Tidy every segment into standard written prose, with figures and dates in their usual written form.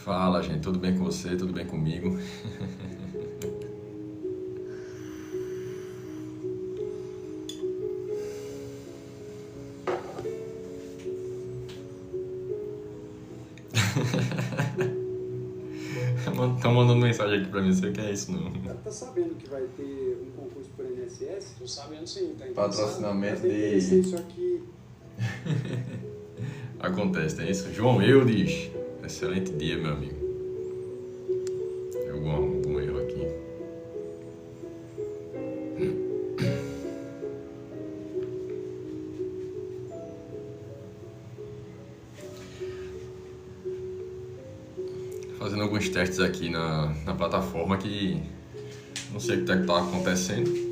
Fala, gente, tudo bem com você? Tudo bem comigo? Estão mandando mensagem aqui pra mim, sei que é isso não. Tá sabendo que vai ter um concurso por INSS? Tô sabendo sim, tá interessado. Patrocinamento Tem que conhecer de... isso aqui. Acontece, tem isso? João Eudes, excelente dia, meu amigo. Algum erro aqui. Fazendo alguns testes aqui na plataforma que não sei o que está acontecendo.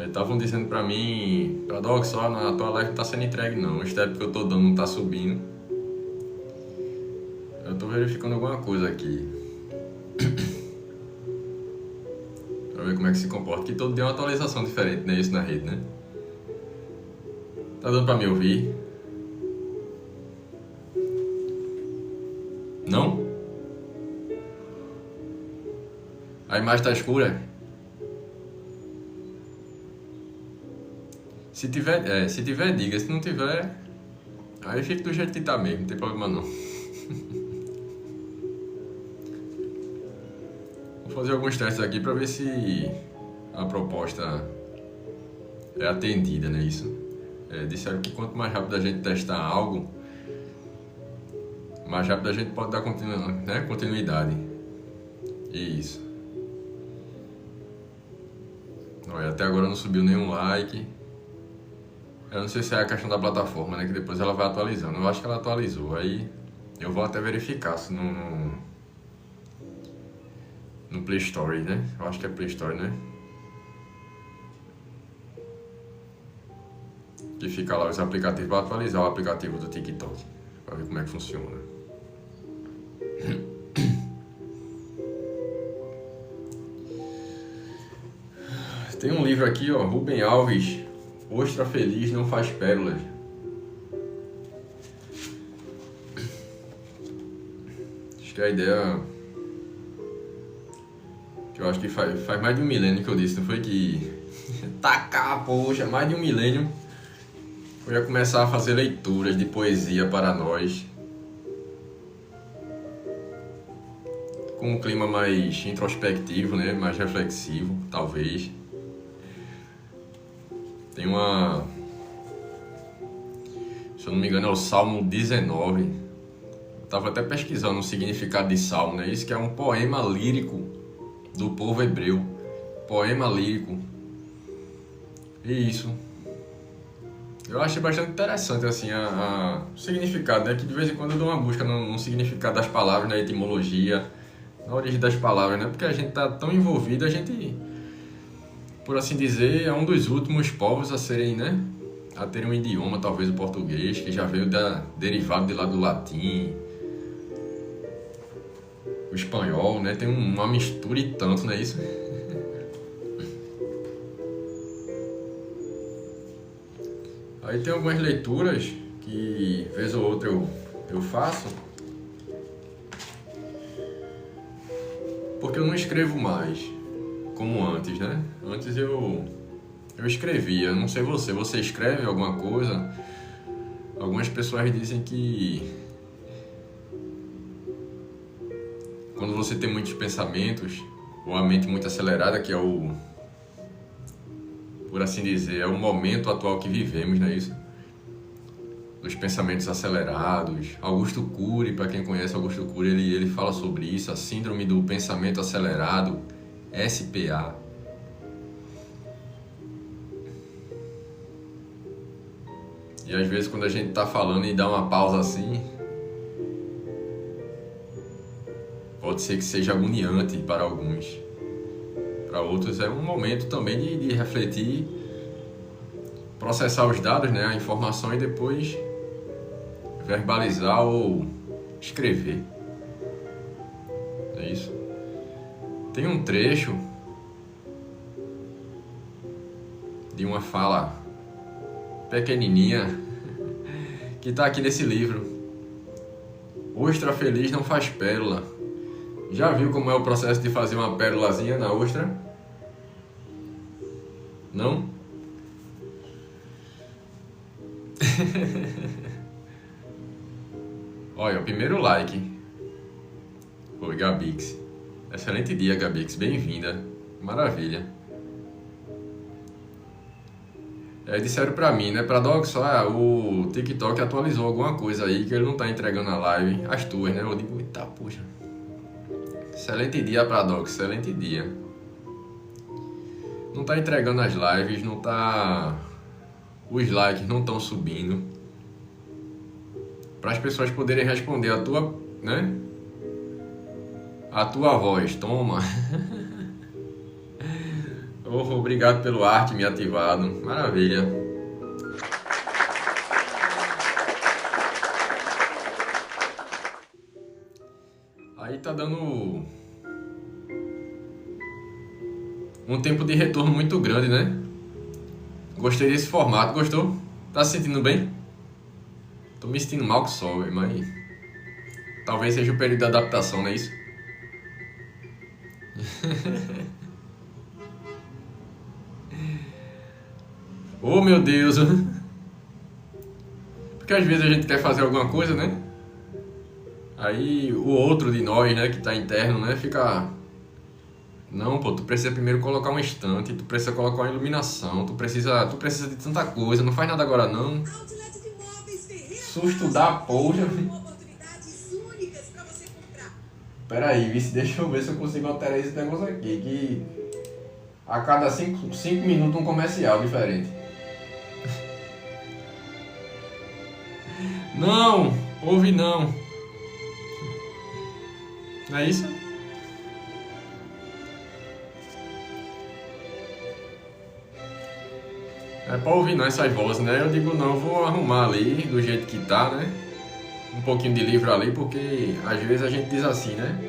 Estavam dizendo pra mim, Paradox, só na tua live não tá sendo entregue não, o step que eu tô dando não tá subindo. Eu tô verificando alguma coisa aqui. Pra ver como é que se comporta, que todo dia é uma atualização diferente, né, isso na rede, né? Tá dando pra me ouvir? Não? A imagem tá escura? Se tiver, diga. Se não tiver, aí fica do jeito que tá mesmo, não tem problema não. Vou fazer alguns testes aqui pra ver se a proposta é atendida, né? Isso. Disseram que quanto mais rápido a gente testar algo, mais rápido a gente pode dar continuidade. Isso. Olha, até agora não subiu nenhum like. Eu não sei se é a questão da plataforma, né? Que depois ela vai atualizando. Eu acho que ela atualizou. Aí eu vou até verificar se no Play Store, né? Eu acho que é Play Store, né? Que fica lá os aplicativos para atualizar o aplicativo do TikTok. Para ver como é que funciona. Tem um livro aqui, ó, Rubem Alves, Ostra Feliz Não Faz Pérolas. Acho que a ideia... que eu acho que faz mais de um milênio que eu disse, não foi que... poxa, mais de um milênio. Eu ia começar a fazer leituras de poesia para nós. Com um clima mais introspectivo, né? Mais reflexivo, talvez. Tem uma... se eu não me engano é o Salmo 19. Eu tava até pesquisando o significado de Salmo, né? Isso que é um poema lírico do povo hebreu. Poema lírico. E isso. Eu achei bastante interessante, assim, o significado, né? Que de vez em quando eu dou uma busca no significado das palavras, na etimologia, na origem das palavras, né? Porque a gente tá tão envolvido, a gente... por assim dizer, é um dos últimos povos a serem, né? A terem um idioma, talvez o português, que já veio derivado de lá do latim. O espanhol, né? Tem uma mistura e tanto, não é isso? Aí tem algumas leituras que, vez ou outra, eu faço. Porque eu não escrevo mais como antes, né? Antes eu escrevia, não sei você escreve alguma coisa? Algumas pessoas dizem que quando você tem muitos pensamentos, ou a mente muito acelerada, que é por assim dizer, é o momento atual que vivemos, não é isso? Dos pensamentos acelerados. Augusto Cury, para quem conhece Augusto Cury, ele fala sobre isso, a síndrome do pensamento acelerado, SPA. E às vezes quando a gente tá falando e dá uma pausa assim, pode ser que seja agoniante para alguns. Para outros é um momento também de refletir, processar os dados, né, a informação e depois verbalizar ou escrever. É isso. Tem um trecho de uma fala pequenininha que tá aqui nesse livro. Ostra feliz não faz pérola. Já viu como é o processo de fazer uma pérolazinha na ostra? Não? Olha, o primeiro like. Oi, Gabix. Excelente dia, Gabix. Bem-vinda. Maravilha. Disseram pra mim, né? Paradoxo, o TikTok atualizou alguma coisa aí que ele não tá entregando na live. As tuas, né? Eu digo, eita, puxa. Excelente dia, Paradoxo. Excelente dia. Não tá entregando as lives, não tá... Os likes não estão subindo. Para as pessoas poderem responder a tua, né? A tua voz, toma. Obrigado pelo arte me ativado. Maravilha. Aí tá dando um tempo de retorno muito grande, né? Gostei desse formato, gostou? Tá se sentindo bem? Tô me sentindo mal que só, mas talvez seja o período de adaptação, não é isso? Oh, meu Deus! Porque às vezes a gente quer fazer alguma coisa, né? Aí o outro de nós, né, que tá interno, né, fica... Não, pô, tu precisa primeiro colocar um estante, tu precisa colocar uma iluminação, tu precisa de tanta coisa, não faz nada agora não. Susto da porra. Pera aí, deixa eu ver se eu consigo alterar esse negócio aqui, que a cada 5 minutos um comercial diferente. Não, ouve não. Não é isso? É pra ouvir não essas vozes, né? Eu digo não, vou arrumar ali do jeito que tá, né? Um pouquinho de livro ali, porque às vezes a gente diz assim, né?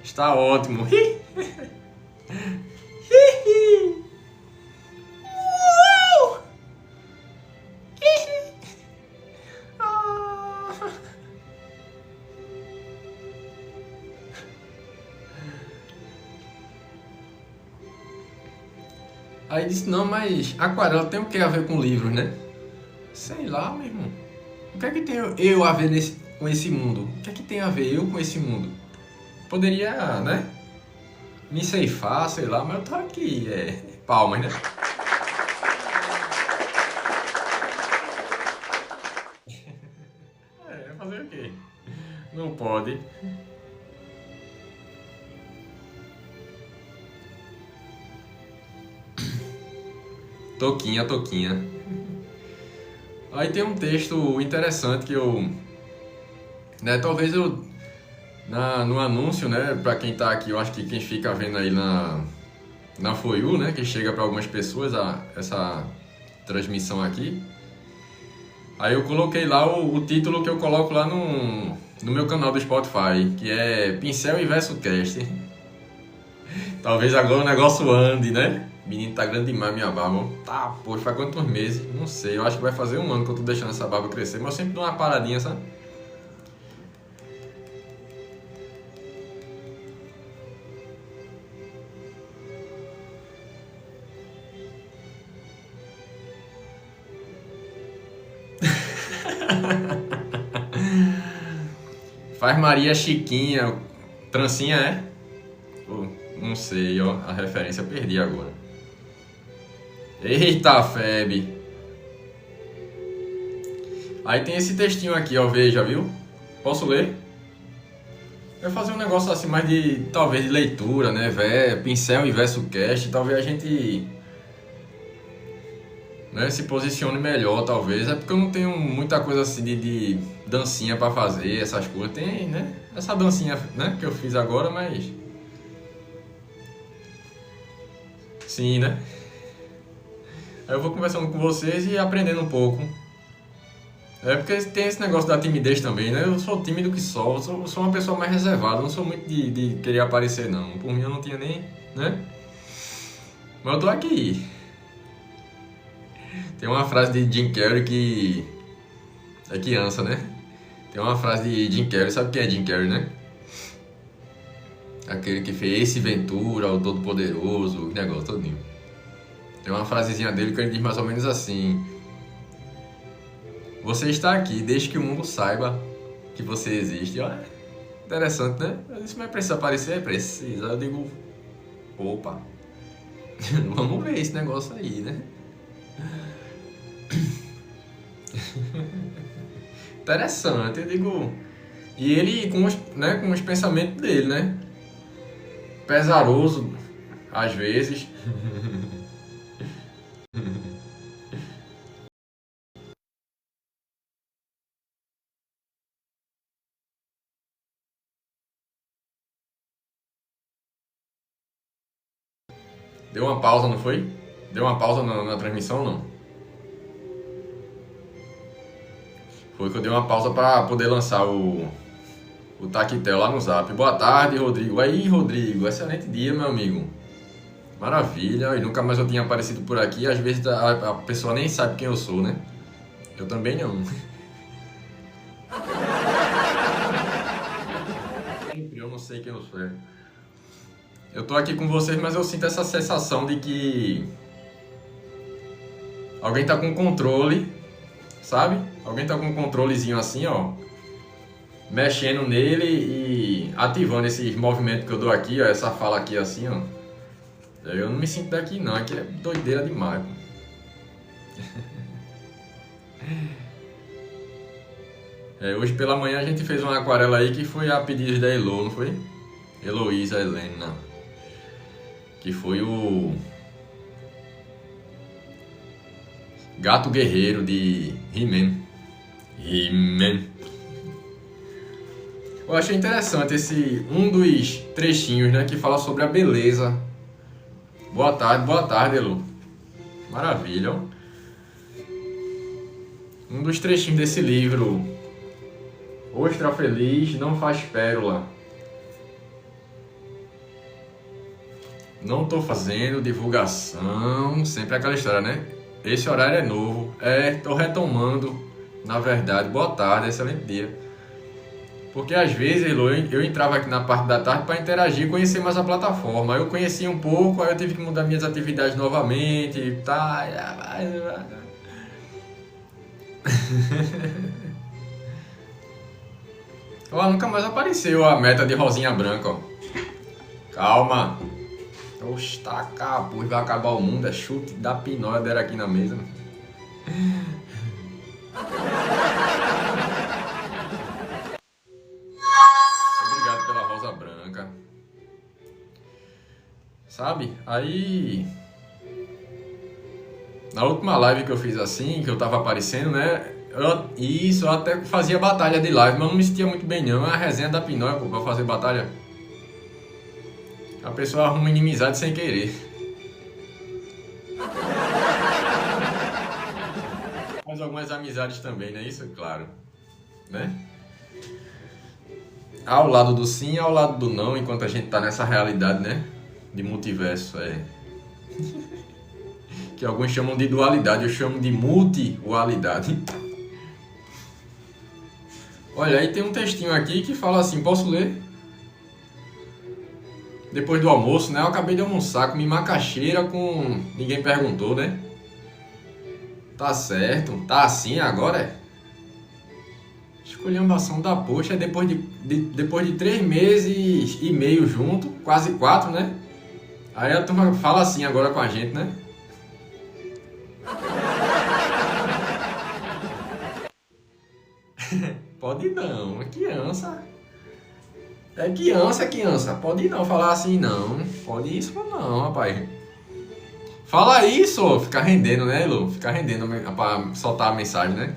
Está ótimo. Aí disse, não, mas aquarela tem o que a ver com livros, né? Sei lá, meu irmão. O que é que tem eu a ver com esse mundo? O que é que tem a ver eu com esse mundo? Poderia, né? Me ceifar, sei lá, mas eu tô aqui, palmas, né? Fazer o quê? Não pode. Toquinha. Aí tem um texto interessante que eu... Né, talvez eu... no anúncio, né, pra quem tá aqui, eu acho que quem fica vendo aí na For You, né, que chega pra algumas pessoas essa transmissão aqui. Aí eu coloquei lá o título que eu coloco lá no meu canal do Spotify, que é Pincel e Verso Cast. Talvez agora o negócio ande, né? Menino, tá grande demais minha barba. Tá, poxa, faz quantos meses? Não sei, eu acho que vai fazer um ano que eu tô deixando essa barba crescer, mas eu sempre dou uma paradinha, sabe? Faz Maria Chiquinha, trancinha é? Pô, não sei, ó, a referência eu perdi agora. Eita, Feb. Aí tem esse textinho aqui, ó, veja, viu? Posso ler? Eu vou fazer um negócio assim mais de, talvez, de leitura, né? Pincel e verso cast, talvez a gente, né, se posicione melhor, talvez. É porque eu não tenho muita coisa assim de dancinha pra fazer, essas coisas. Tem, né? Essa dancinha, né, que eu fiz agora, mas... Sim, né? Aí eu vou conversando com vocês e aprendendo um pouco. É porque tem esse negócio da timidez também, né? Eu sou tímido que só, sou uma pessoa mais reservada, não sou muito de querer aparecer, não. Por mim eu não tinha nem, né? Mas eu tô aqui. Tem uma frase de Jim Carrey que é criança, né? Tem uma frase de Jim Carrey, sabe quem é Jim Carrey, né? Aquele que fez Ace Ventura, o Todo-Poderoso, o negócio todinho. Tem uma frasezinha dele que ele diz mais ou menos assim: você está aqui, desde que o mundo saiba que você existe. Olha, interessante, né? Isso não precisa aparecer? Precisa. Eu digo, opa, vamos ver esse negócio aí, né? Interessante, eu digo. E ele com os pensamentos dele, né? Pesaroso, às vezes. Deu uma pausa, não foi? Deu uma pausa na transmissão, não? Foi que eu dei uma pausa para poder lançar o Tactel lá no Zap. Boa tarde, Rodrigo. Aí, Rodrigo, excelente dia, meu amigo. Maravilha, e nunca mais eu tinha aparecido por aqui. Às vezes a pessoa nem sabe quem eu sou, né? Eu também não. Sempre eu não sei quem eu sou. Eu tô aqui com vocês, mas eu sinto essa sensação de que alguém tá com controle, sabe? Alguém tá com um controlezinho assim, ó, mexendo nele e ativando esses movimentos que eu dou aqui, ó, essa fala aqui assim, ó. Eu não me sinto daqui não, aqui é doideira demais. Hoje pela manhã a gente fez uma aquarela aí que foi a pedido da Elo, não foi? Heloísa Helena. Que foi o Gato Guerreiro de He-Man. He-Man. Eu achei interessante um dos trechinhos, né, que fala sobre a beleza. Boa tarde, Elo. Maravilha. Um dos trechinhos desse livro, Ostra Feliz não faz pérola. Não tô fazendo divulgação, sempre aquela história, né? Esse horário é novo, tô retomando, na verdade. Boa tarde, excelente dia. Porque às vezes, Elo, eu entrava aqui na parte da tarde para interagir e conhecer mais a plataforma. Eu conheci um pouco, aí eu tive que mudar minhas atividades novamente, tá? Ó, nunca mais apareceu a meta de rosinha branca, ó. Calma. Oxe, tá acabou, vai acabar o mundo, é chute da pinóia dera aqui na mesa. Obrigado pela rosa branca. Sabe? Aí... na última live que eu fiz assim, que eu tava aparecendo, né? Eu até fazia batalha de live, mas não me sentia muito bem não. É a resenha da pinóia, pô, pra fazer batalha. A pessoa arruma inimizade sem querer. Faz algumas amizades também, não é isso? Claro. Né? Ao lado do sim, ao lado do não, enquanto a gente tá nessa realidade, né? De multiverso, que alguns chamam de dualidade, eu chamo de multidualidade. Olha, aí tem um textinho aqui que fala assim, posso ler? Depois do almoço, né? Eu acabei de almoçar, comi macaxeira com... ninguém perguntou, né? Tá certo. Tá assim agora, Esculhambação da poxa, depois de 3 meses e meio junto, quase 4, né? Aí a turma fala assim agora com a gente, né? Pode não, é criança. É criança. Pode não falar assim, não. Pode isso não, rapaz. Fala isso, fica rendendo, né, Lu? Fica rendendo pra soltar a mensagem, né?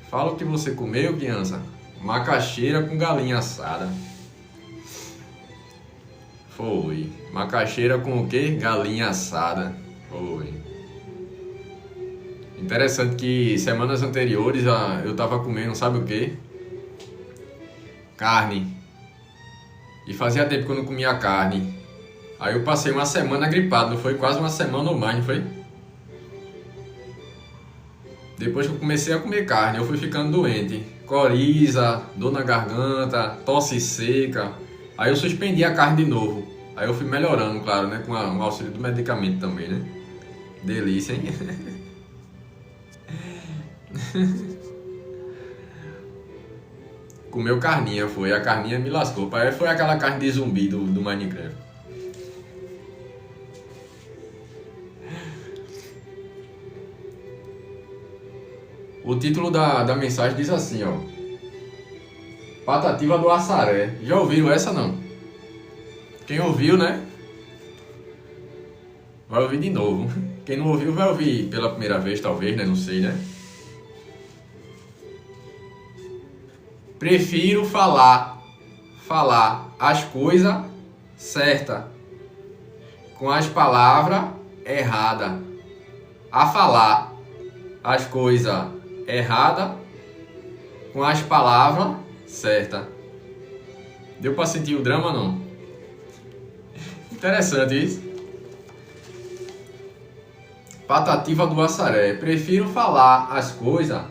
Fala o que você comeu, criança. Macaxeira com galinha assada. Foi. Macaxeira com o quê? Galinha assada. Foi. Interessante que semanas anteriores eu tava comendo, sabe o quê? Carne. E fazia tempo que eu não comia carne. Aí eu passei uma semana gripado, não foi? Quase uma semana ou mais, não foi? Depois que eu comecei a comer carne, eu fui ficando doente. Coriza, dor na garganta, tosse seca. Aí eu suspendi a carne de novo. Aí eu fui melhorando, claro, né? Com o auxílio do medicamento também, né? Delícia, hein? Comeu carninha, foi. A carninha me lascou. Foi aquela carne de zumbi do Minecraft. O título da mensagem diz assim, ó. Patativa do Assaré. Já ouviram essa, não? Quem ouviu, né? Vai ouvir de novo. Quem não ouviu vai ouvir pela primeira vez, talvez, né? Não sei, né? Prefiro falar as coisas certas com as palavras erradas a falar as coisas erradas com as palavras certas. Deu pra sentir o drama, não? Interessante isso. Patativa do Assaré. Prefiro falar as coisas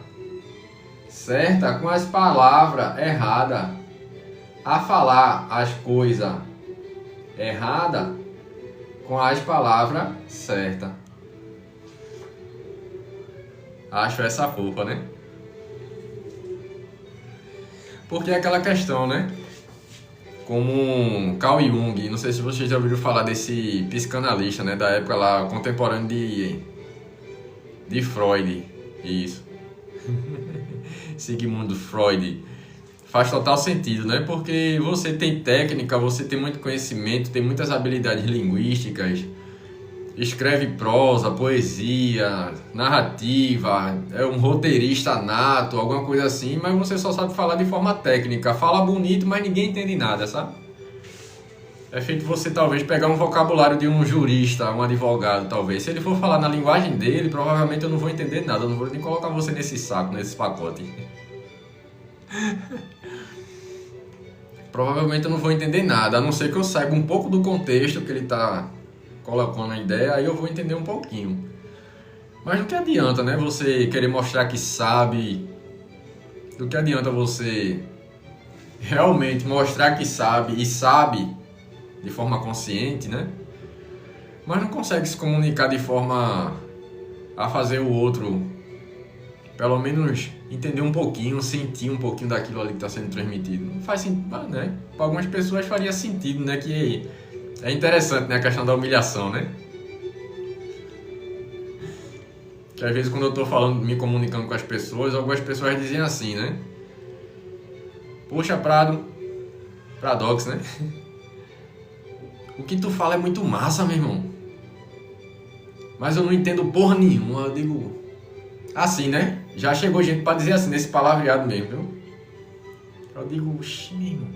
certas com as palavras erradas a falar as coisas erradas com as palavras certas. Acho essa fofa, né? Porque é aquela questão, né? Como Carl Jung, não sei se vocês já ouviram falar desse psicanalista, né? Da época lá, contemporâneo de Freud. Isso. Sigmund Freud. Faz total sentido, né? Porque você tem técnica, você tem muito conhecimento, tem muitas habilidades linguísticas, escreve prosa, poesia, narrativa, é um roteirista nato, alguma coisa assim, mas você só sabe falar de forma técnica. Fala bonito, mas ninguém entende nada, sabe? É feito você talvez pegar um vocabulário de um jurista, um advogado, talvez. Se ele for falar na linguagem dele, provavelmente eu não vou entender nada. Eu não vou nem colocar você nesse saco, nesse pacote. Provavelmente eu não vou entender nada, a não ser que eu saiba um pouco do contexto que ele está colocando a ideia, aí eu vou entender um pouquinho. Mas do que adianta, né? Você querer mostrar que sabe. Do que adianta você realmente mostrar que sabe e sabe de forma consciente, né? Mas não consegue se comunicar de forma a fazer o outro, pelo menos, entender um pouquinho, sentir um pouquinho daquilo ali que está sendo transmitido. Não faz sentido, né? Para algumas pessoas faria sentido, né? Que é interessante, né? A questão da humilhação, né? Que às vezes quando eu estou falando, me comunicando com as pessoas, algumas pessoas dizem assim, né? Poxa, Pradox, né? O que tu fala é muito massa, meu irmão. Mas eu não entendo porra nenhuma. Eu digo assim, né? Já chegou gente pra dizer assim, nesse palavreado mesmo, viu? Eu digo, oxi, meu irmão.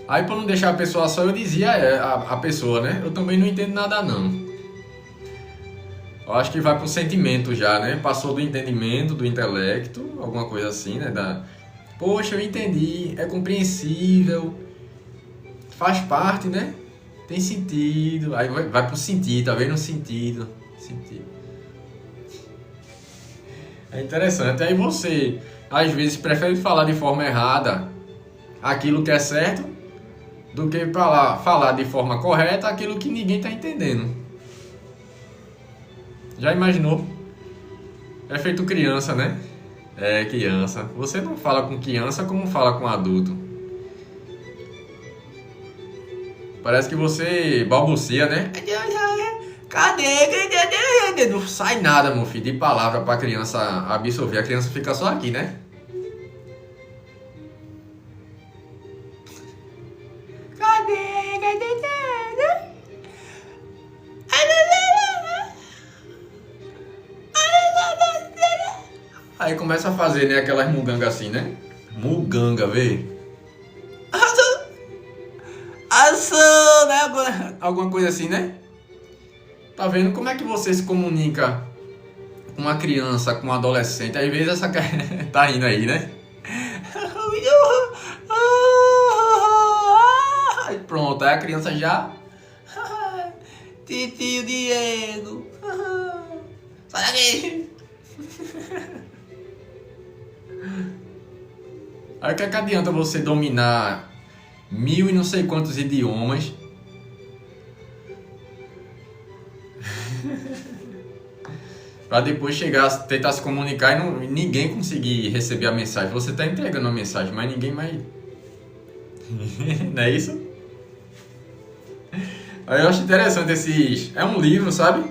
Aí pra não deixar a pessoa só, eu dizia a pessoa, né? Eu também não entendo nada não. Eu acho que vai pro sentimento já, né? Passou do entendimento, do intelecto, alguma coisa assim, né? Poxa, eu entendi, é compreensível, faz parte, né? Tem sentido. Aí vai pro sentido, tá vendo? Sentido. É interessante. Aí você, às vezes, prefere falar de forma errada aquilo que é certo do que falar de forma correta aquilo que ninguém tá entendendo. Já imaginou? É feito criança, né? É, criança. Você não fala com criança como fala com adulto. Parece que você balbucia, né? Cadê? Não sai nada, meu filho, de palavra pra criança absorver. A criança fica só aqui, né? Cadê? Aí começa a fazer, né, aquelas mugangas assim, né? Muganga, vê? Ação, né? Alguma coisa assim, né? Tá vendo como é que você se comunica com uma criança, com um adolescente? Às vezes essa tá indo aí, né? Aí pronto, aí a criança já... Titio Diego, sai daqui. Aí o que é que adianta você dominar 1000 e não sei quantos idiomas para depois chegar, tentar se comunicar e ninguém conseguir receber a mensagem? Você tá entregando a mensagem, mas ninguém mais... Não é isso? Aí eu acho interessante esses... É um livro, sabe?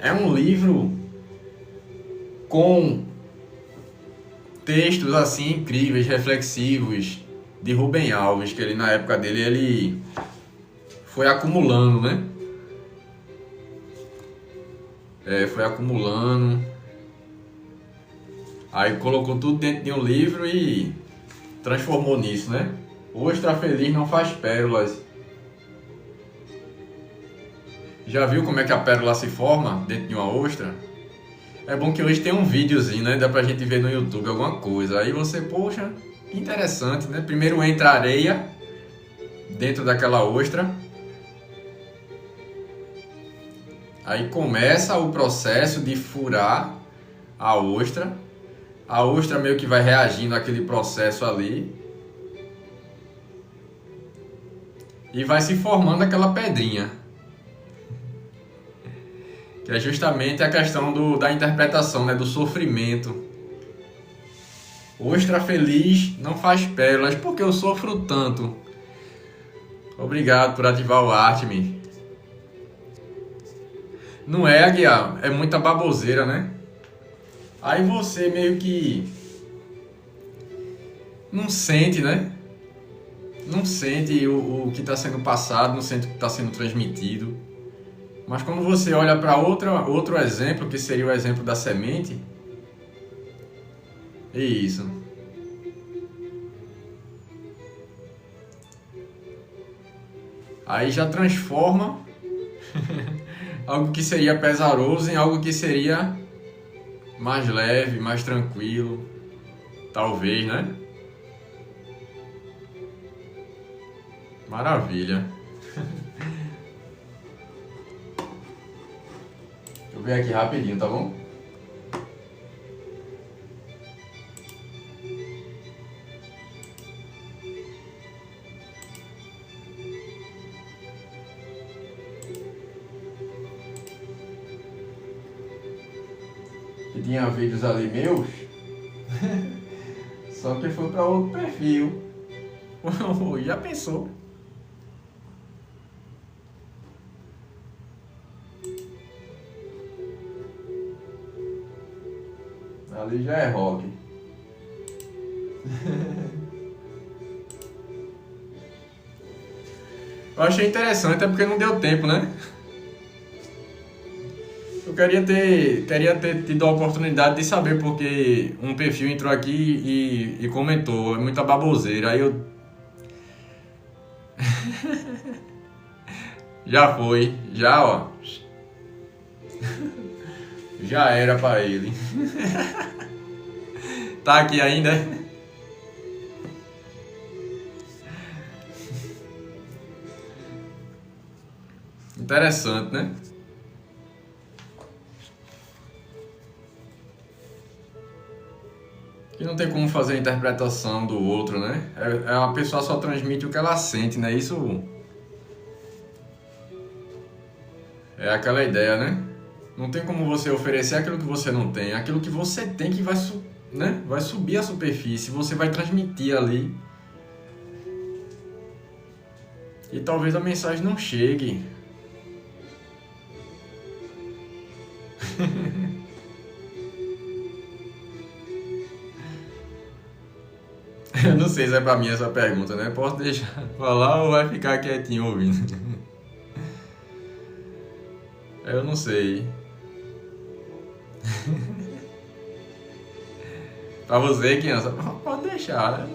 É um livro com textos assim incríveis, reflexivos, de Rubem Alves, que ele na época dele ele foi acumulando, né? Foi acumulando. Aí colocou tudo dentro de um livro e transformou nisso, né? Ostra feliz não faz pérolas. Já viu como é que a pérola se forma dentro de uma ostra? É bom que hoje tem um videozinho, né? Dá pra gente ver no YouTube alguma coisa. Aí você, poxa, que interessante, né? Primeiro entra areia dentro daquela ostra. Aí começa o processo de furar a ostra. A ostra meio que vai reagindo àquele processo ali. E vai se formando aquela pedrinha. Que é justamente a questão da interpretação, né? Do sofrimento. Ostra feliz não faz pérolas, porque eu sofro tanto. Obrigado por ativar o Artemis. Não é, Aguiar? É muita baboseira, né? Aí você meio que não sente, né? Não sente o que está sendo passado, não sente o que está sendo transmitido. Mas quando você olha para outro exemplo, que seria o exemplo da semente, é isso. Aí já transforma algo que seria pesaroso em algo que seria mais leve, mais tranquilo. Talvez, né? Maravilha. Deixa eu ver aqui rapidinho, tá bom? Que tinha vídeos ali meus, só que foi para outro perfil. Já pensou? Ali já é rock. Eu achei interessante, é porque não deu tempo, né? Eu queria ter tido a oportunidade de saber porque um perfil entrou aqui e comentou, é muita baboseira. Aí eu... Já foi, já ó. Já era pra ele. Tá aqui ainda? Interessante, né? Que não tem como fazer a interpretação do outro, né? A pessoa só transmite o que ela sente, né? Isso é aquela ideia, né? Não tem como você oferecer aquilo que você não tem. Aquilo que você tem que vai subir a superfície. Você vai transmitir ali. E talvez a mensagem não chegue. Eu não sei se é pra mim essa pergunta, né? Posso deixar falar ou vai ficar quietinho ouvindo? Eu não sei. Pra você, criança, pode deixar.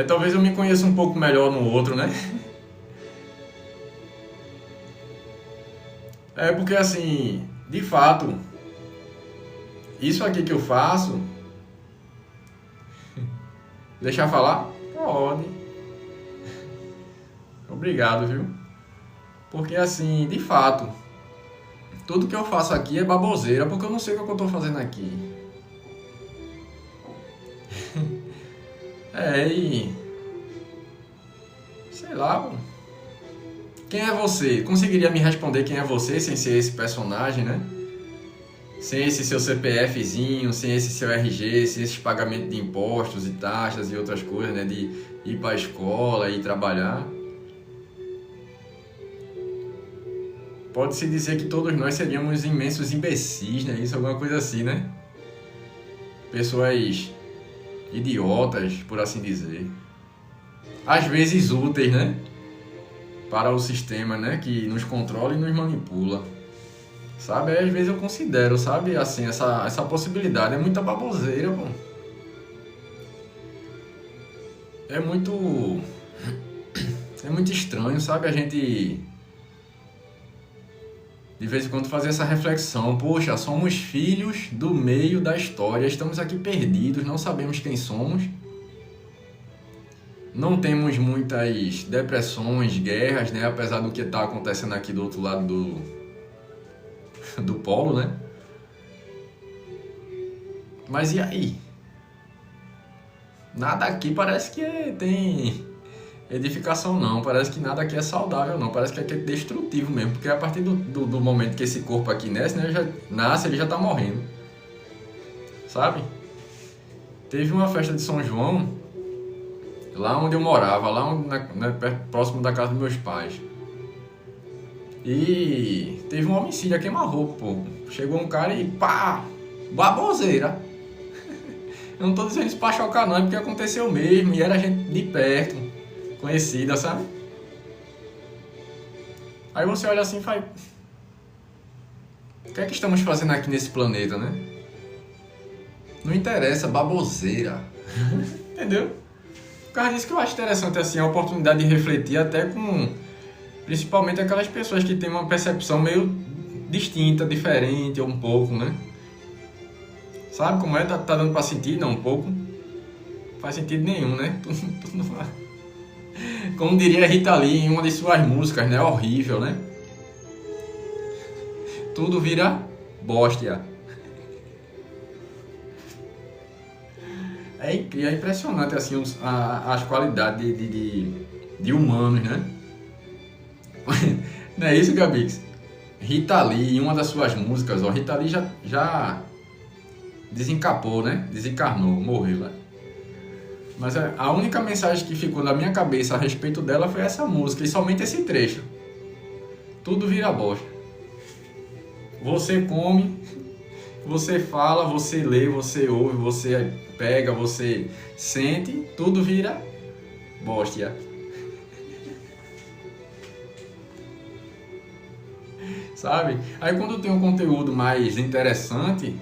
Talvez eu me conheça um pouco melhor no outro, né? É porque assim, de fato, isso aqui que eu faço, deixar falar? Pode. Obrigado, viu? Porque assim, de fato, tudo que eu faço aqui é baboseira, porque eu não sei o que eu tô fazendo aqui. E... sei lá, pô. Quem é você? Conseguiria me responder quem é você sem ser esse personagem, né? Sem esse seu CPFzinho, sem esse seu RG, sem esses pagamentos de impostos e taxas e outras coisas, né? De ir pra escola, ir trabalhar. Pode-se dizer que todos nós seríamos imensos imbecis, né? Isso, alguma coisa assim, né? Pessoas idiotas, por assim dizer. Às vezes úteis, né? Para o sistema, né? Que nos controla e nos manipula. Sabe? Às vezes eu considero, sabe? Assim, essa possibilidade. É muita baboseira, pô. É muito estranho, sabe? A gente... de vez em quando fazer essa reflexão, poxa, somos filhos do meio da história, estamos aqui perdidos, não sabemos quem somos, não temos muitas depressões, guerras, né? Apesar do que está acontecendo aqui do outro lado do polo, né? Mas e aí? Nada aqui parece que tem edificação não, parece que nada aqui é saudável não, parece que aqui é destrutivo mesmo, porque a partir do momento que esse corpo aqui nasce, né, ele já tá morrendo, sabe? Teve uma festa de São João, lá onde eu morava, próximo da casa dos meus pais, e teve um homicídio a queima-roupa, pô. Chegou um cara e pá, baboseira. Eu não tô dizendo isso pra chocar não, é porque aconteceu mesmo, e era gente de perto, conhecida, sabe? Aí você olha assim e faz... o que é que estamos fazendo aqui nesse planeta, né? Não interessa, baboseira. Entendeu? Por causa disso que eu acho interessante, assim, a oportunidade de refletir até com... principalmente aquelas pessoas que têm uma percepção meio distinta, diferente, um pouco, né? Sabe como é? Tá dando pra sentir? Não, um pouco. Não faz sentido nenhum, né? Tudo não faz. Como diria Rita Lee em uma de suas músicas, né? Horrível, né? Tudo vira bosta. É impressionante, assim, as qualidades de humanos, né? Não é isso, Gabix? Rita Lee, em uma das suas músicas, ó, Rita Lee já desencapou, né? Desencarnou, morreu, né? Mas a única mensagem que ficou na minha cabeça a respeito dela foi essa música, e somente esse trecho. Tudo vira bosta. Você come, você fala, você lê, você ouve, você pega, você sente, tudo vira bosta. Sabe? Aí quando tem um conteúdo mais interessante,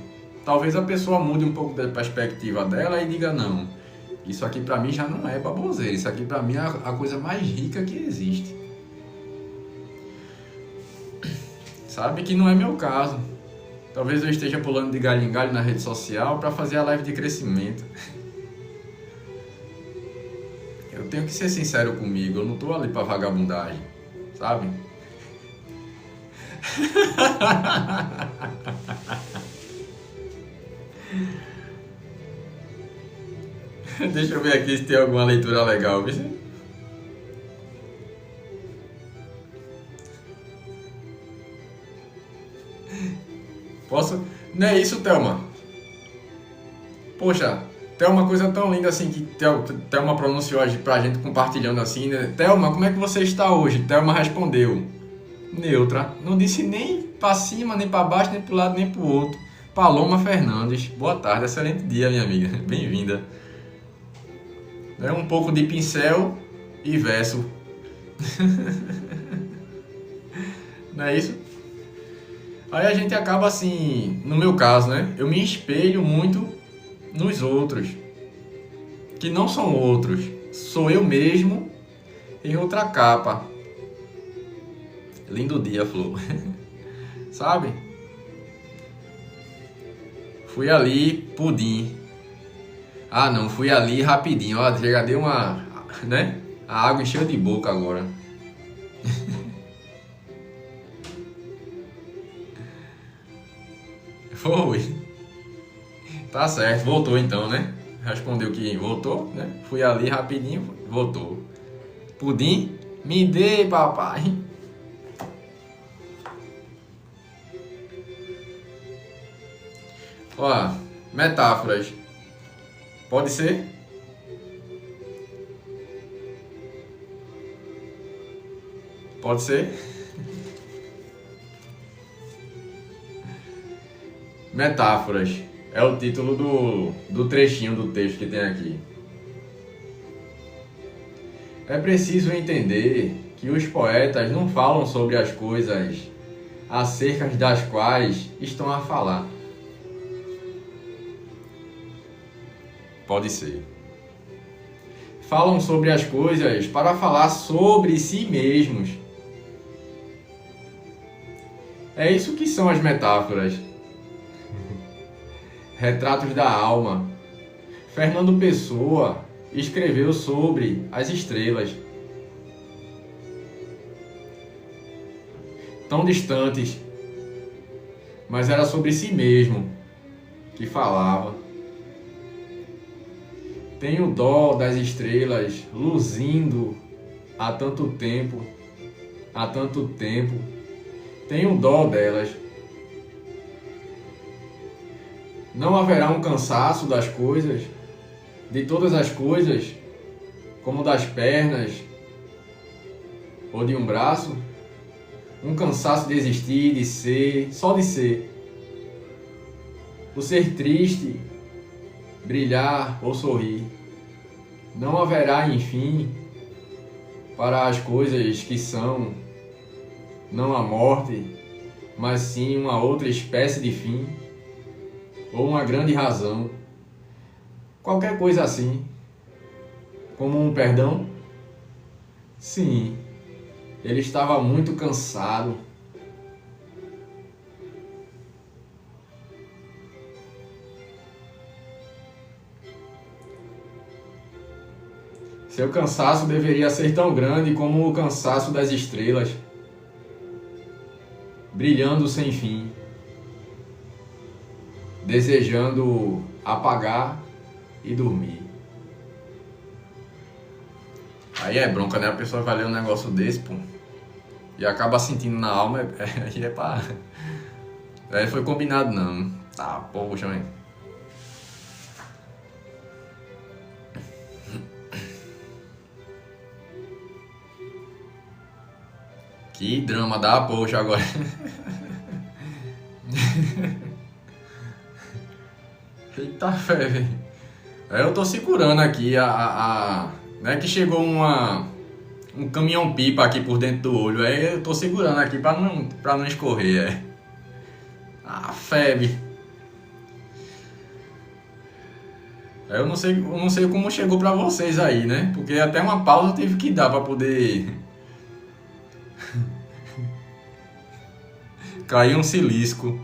talvez a pessoa mude um pouco da perspectiva dela e diga, não, isso aqui pra mim já não é baboseira, isso aqui pra mim é a coisa mais rica que existe. Sabe que não é meu caso. Talvez eu esteja pulando de galho em galho na rede social pra fazer a live de crescimento. Eu tenho que ser sincero comigo, eu não tô ali pra vagabundagem, sabe? Deixa eu ver aqui se tem alguma leitura legal, viu? Posso? Não é isso, Thelma? Poxa, Thelma, coisa tão linda assim que Thelma pronunciou hoje pra gente compartilhando assim, né? Thelma, como é que você está hoje? Thelma respondeu: neutra. Não disse nem pra cima, nem pra baixo, nem pro lado, nem pro outro. Paloma Fernandes. Boa tarde, excelente dia, minha amiga. Bem-vinda. É um pouco de pincel e verso. Não é isso? Aí a gente acaba assim, no meu caso, né? Eu me espelho muito nos outros, que não são outros. Sou eu mesmo em outra capa. Lindo dia, Flor. sabe? Fui ali, pudim. Ah, não, fui ali rapidinho. Ó, já deu uma, né? A água encheu de boca agora. Foi. Tá certo, voltou então, né? Respondeu que voltou, né? Fui ali rapidinho, voltou. Pudim, me dê, papai. Ó, metáforas. Pode ser? Pode ser? Metáforas. É o título do trechinho do texto que tem aqui. É preciso entender que os poetas não falam sobre as coisas acerca das quais estão a falar. Pode ser. Falam sobre as coisas para falar sobre si mesmos. É isso que são as metáforas. Retratos da alma. Fernando Pessoa escreveu sobre as estrelas. Tão distantes, mas era sobre si mesmo que falava. Tenho dó das estrelas luzindo há tanto tempo, há tanto tempo. Tenho dó delas. Não haverá um cansaço das coisas, de todas as coisas, como das pernas ou de um braço? Um cansaço de existir, de ser, só de ser. O ser triste, brilhar ou sorrir. Não haverá, enfim, para as coisas que são, não a morte, mas sim uma outra espécie de fim, ou uma grande razão, qualquer coisa assim, como um perdão? Sim, ele estava muito cansado. Seu cansaço deveria ser tão grande como o cansaço das estrelas, brilhando sem fim, desejando apagar e dormir. Aí é bronca, né? A pessoa vai ler um negócio desse, pô, e acaba sentindo na alma, aí é pá. Aí foi combinado não. Tá, poxa, mãe. Que drama da poxa agora. Eita fé, velho. Eu tô segurando aqui né, que chegou um caminhão-pipa aqui por dentro do olho. Aí eu tô segurando aqui pra não escorrer, é. Ah, febre. Eu não sei como chegou pra vocês aí, né? Porque até uma pausa eu tive que dar pra poder... Caiu um cilisco.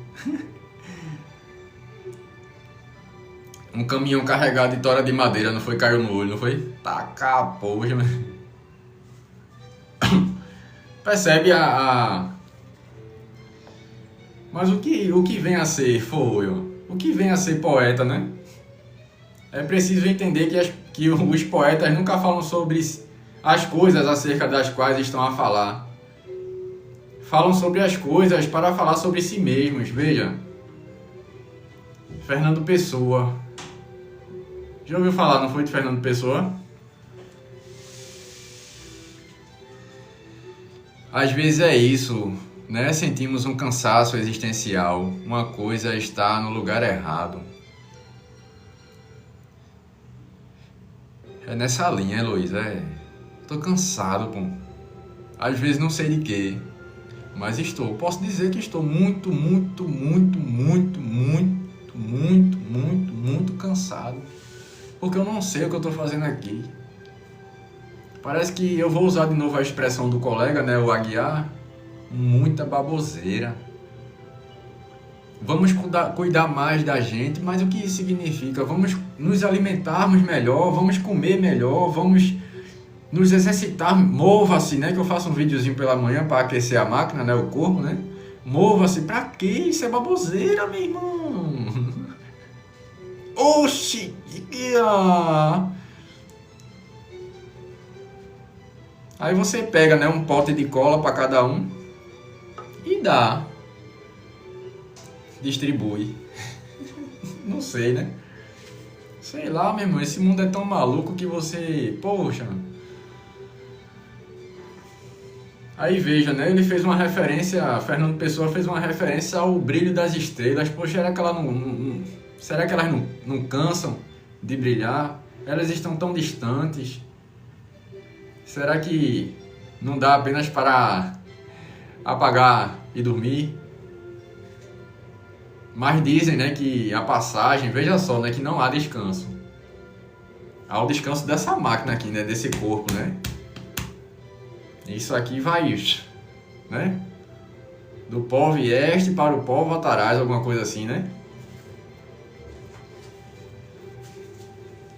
Um caminhão carregado de tora de madeira, não foi? Caiu no olho, não foi? Taca a poxa, mano. Percebe Mas o que vem a ser, foi, ó. O que vem a ser poeta, né? É preciso entender que os poetas nunca falam sobre as coisas acerca das quais estão a falar. Falam sobre as coisas para falar sobre si mesmos, veja. Fernando Pessoa. Já ouviu falar, não foi, de Fernando Pessoa? Às vezes é isso, né? Sentimos um cansaço existencial. Uma coisa está no lugar errado. É nessa linha, Luiz. Tô cansado, pô. Às vezes não sei de quê. Mas estou. Posso dizer que estou muito cansado. Porque eu não sei o que eu estou fazendo aqui. Parece que eu vou usar de novo a expressão do colega, né, o Aguiar. Muita baboseira. Vamos cuidar mais da gente, mas o que isso significa? Vamos nos alimentarmos melhor, vamos comer melhor, vamos nos exercitar. Mova-se, né? Que eu faço um videozinho pela manhã para aquecer a máquina, né? O corpo, né? Mova-se. Pra quê? Isso é baboseira, meu irmão. Oxi! Aí você pega, né? Um pote de cola para cada um e dá. Distribui. Não sei, né? Sei lá, meu irmão, esse mundo é tão maluco que você... Poxa. Aí veja, né? Ele fez uma referência, Fernando Pessoa fez uma referência ao brilho das estrelas. Poxa, será que elas não cansam de brilhar? Elas estão tão distantes. Será que não dá apenas para apagar e dormir? Mas dizem, né, que a passagem, veja só, né, que não há descanso. Há o descanso dessa máquina aqui, né, desse corpo, né? Isso aqui vai, né? Do pó vieste para o pó voltarás, alguma coisa assim, né?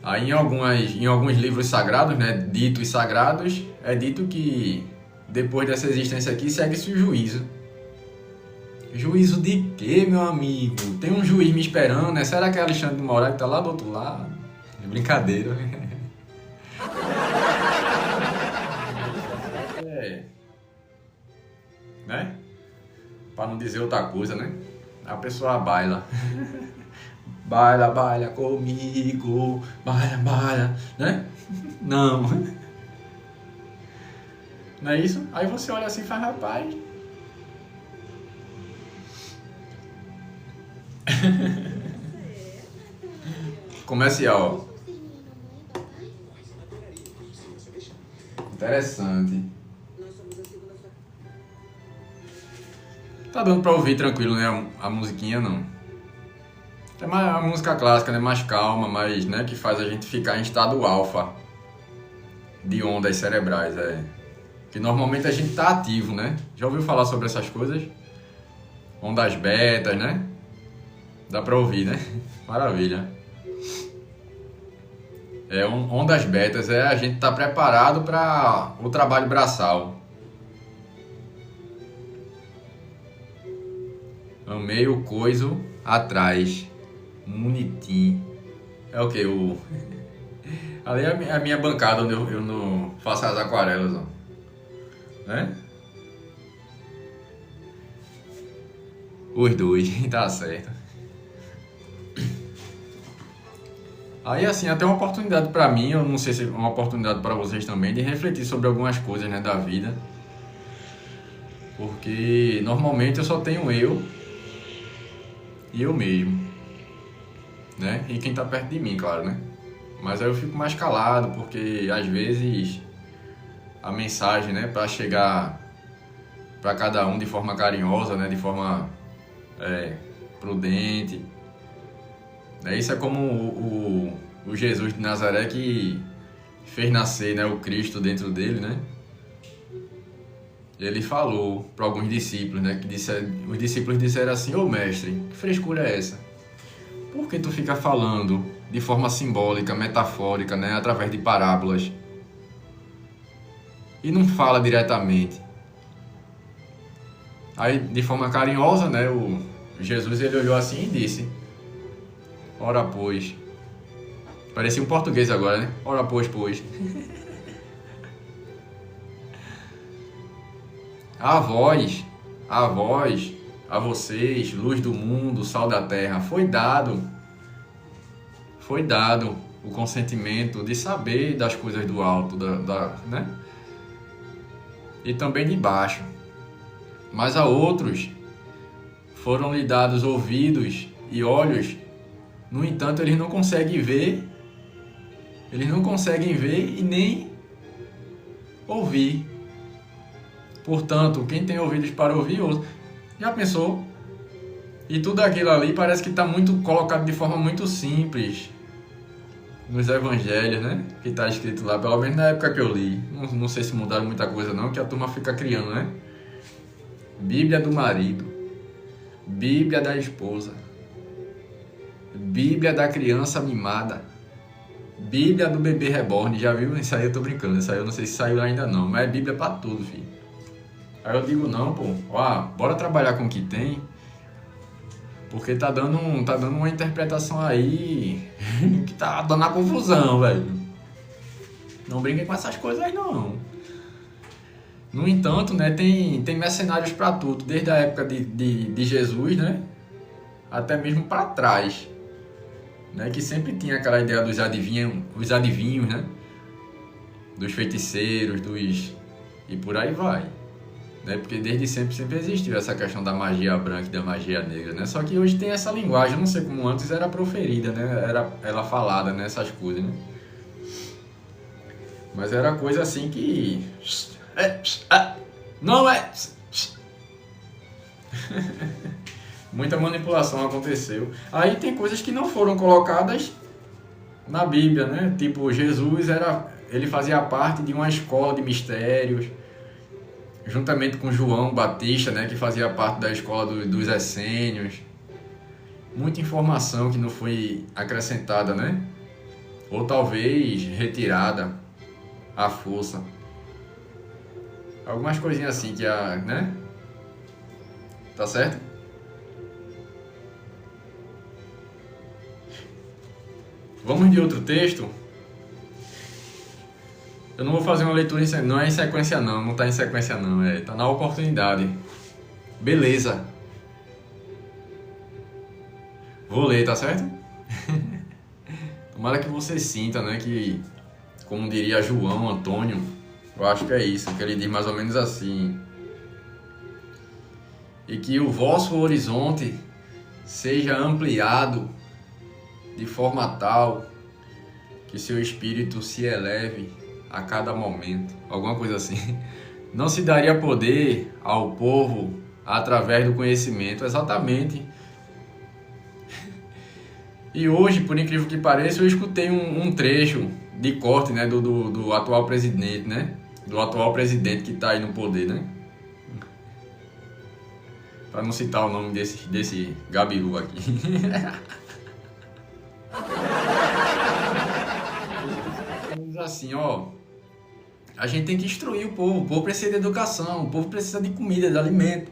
Aí em alguns livros sagrados, né, ditos sagrados, é dito que depois dessa existência aqui segue-se o juízo. Juízo de quê, meu amigo? Tem um juiz me esperando, né? Será que é Alexandre de Moraes que tá lá do outro lado? É brincadeira. Né? Pra não dizer outra coisa, né? A pessoa baila. Baila, baila comigo. Baila, baila, né? Não. Não é isso? Aí você olha assim e faz, rapaz... Comercial. Interessante. Tá dando pra ouvir tranquilo, né? A musiquinha não. É mais a música clássica, né? Mais calma, mais, né? Que faz a gente ficar em estado alfa de ondas cerebrais, que normalmente a gente tá ativo, né? Já ouviu falar sobre essas coisas? Ondas betas, né? Dá pra ouvir, né? Maravilha. Ondas betas a gente tá preparado para o trabalho braçal. Amei o coiso atrás. Bonitinho. É o que? Ali é a minha bancada onde eu não faço as aquarelas, ó. Né? Os dois, tá certo. Aí assim, até uma oportunidade para mim, eu não sei se é uma oportunidade para vocês também, de refletir sobre algumas coisas, né, da vida. Porque normalmente eu só tenho eu e eu mesmo, né? E quem tá perto de mim, claro, né? Mas aí eu fico mais calado, porque às vezes a mensagem, né, para chegar para cada um de forma carinhosa, né, de forma prudente. Isso é como o Jesus de Nazaré que fez nascer, né, o Cristo dentro dele, né? Ele falou para alguns discípulos, né, os discípulos disseram assim: ô mestre, que frescura é essa? Por que tu fica falando de forma simbólica, metafórica, né, através de parábolas? E não fala diretamente. Aí, de forma carinhosa, né, o Jesus ele olhou assim e disse: ora pois. Parecia um português agora, né? Ora pois. A vós, a vocês, luz do mundo, sal da terra, foi dado o consentimento de saber das coisas do alto, né? E também de baixo. Mas a outros foram lhe dados ouvidos e olhos. No entanto, eles não conseguem ver e nem ouvir. Portanto, quem tem ouvidos para ouvir, ouça. Já pensou? E tudo aquilo ali parece que está muito colocado de forma muito simples nos evangelhos, né? Que está escrito lá, pelo menos na época que eu li. Não sei se mudaram muita coisa não, que a turma fica criando, né? Bíblia do marido. Bíblia da esposa, Bíblia da criança mimada, Bíblia do bebê reborn. Já viu? Isso aí eu tô brincando, isso aí eu não sei se saiu ainda não, mas é Bíblia pra tudo, filho. Aí eu digo, não, pô, ó, bora trabalhar com o que tem, porque tá dando uma interpretação aí que tá dando a confusão, velho. Não brinquem com essas coisas aí, não. No entanto, né, tem mercenários para tudo, desde a época de Jesus, né, até mesmo para trás, né, que sempre tinha aquela ideia dos adivinhos, né, dos feiticeiros, e por aí vai, né, porque desde sempre existiu essa questão da magia branca e da magia negra, né, só que hoje tem essa linguagem, eu não sei como antes era proferida, né, era ela falada, né, essas coisas, né, mas era coisa assim que não é. Muita manipulação aconteceu. Aí tem coisas que não foram colocadas na Bíblia, né? Tipo, Jesus ele fazia parte de uma escola de mistérios, juntamente com João Batista, né? Que fazia parte da escola dos essênios. Muita informação que não foi acrescentada, né? Ou talvez retirada à força. Algumas coisinhas assim que né? Tá certo? Vamos de outro texto. Eu não vou fazer uma leitura não é em sequência não tá em sequência não, tá na oportunidade. Beleza. Vou ler, tá certo? Tomara que você sinta, né, que, como diria João Antônio, eu acho que é isso, que ele diz mais ou menos assim: e que o vosso horizonte seja ampliado de forma tal que seu espírito se eleve a cada momento. Alguma coisa assim. Não se daria poder ao povo através do conhecimento. Exatamente. E hoje, por incrível que pareça, eu escutei um trecho de corte, né, do atual presidente, né? Do atual presidente que está aí no poder, né? Para não citar o nome desse gabiru aqui. Diz assim, ó, a gente tem que instruir o povo precisa de educação, o povo precisa de comida, de alimento.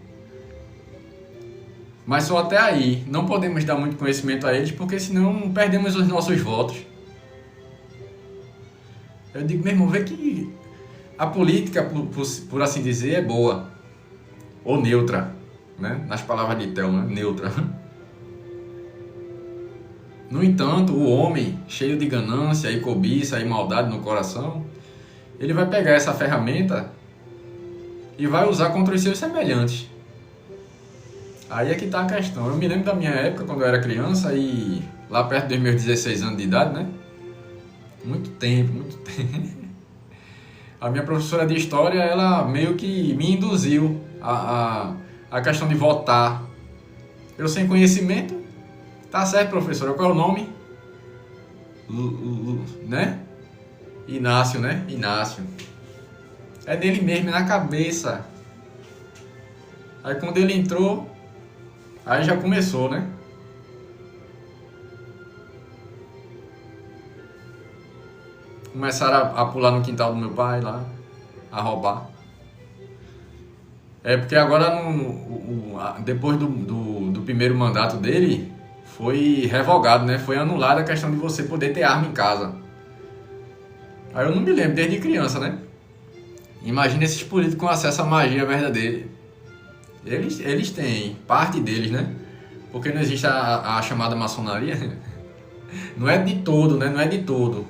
Mas só até aí, não podemos dar muito conhecimento a eles, porque senão perdemos os nossos votos. Eu digo, meu irmão, vê que a política, por assim dizer, é boa, ou neutra, né? Nas palavras de Thelma, neutra. No entanto, o homem, cheio de ganância e cobiça e maldade no coração, ele vai pegar essa ferramenta e vai usar contra os seus semelhantes. Aí é que está a questão. Eu me lembro da minha época, quando eu era criança, e lá perto dos meus 16 anos de idade, né? Muito tempo. A minha professora de história, ela meio que me induziu a questão de votar. Eu sem conhecimento, tá certo, professora, qual é o nome? Né? Inácio, né? Inácio. É dele mesmo, é na cabeça. Aí quando ele entrou, aí já começou, né? Começaram a pular no quintal do meu pai lá, a roubar. É porque agora, depois do primeiro mandato dele, foi revogado, né? Foi anulada a questão de você poder ter arma em casa. Aí eu não me lembro, desde criança, né? Imagina esses políticos com acesso à magia verdadeira. Eles têm, parte deles, né? Porque não existe a chamada maçonaria. Não é de todo, né? Não é de todo.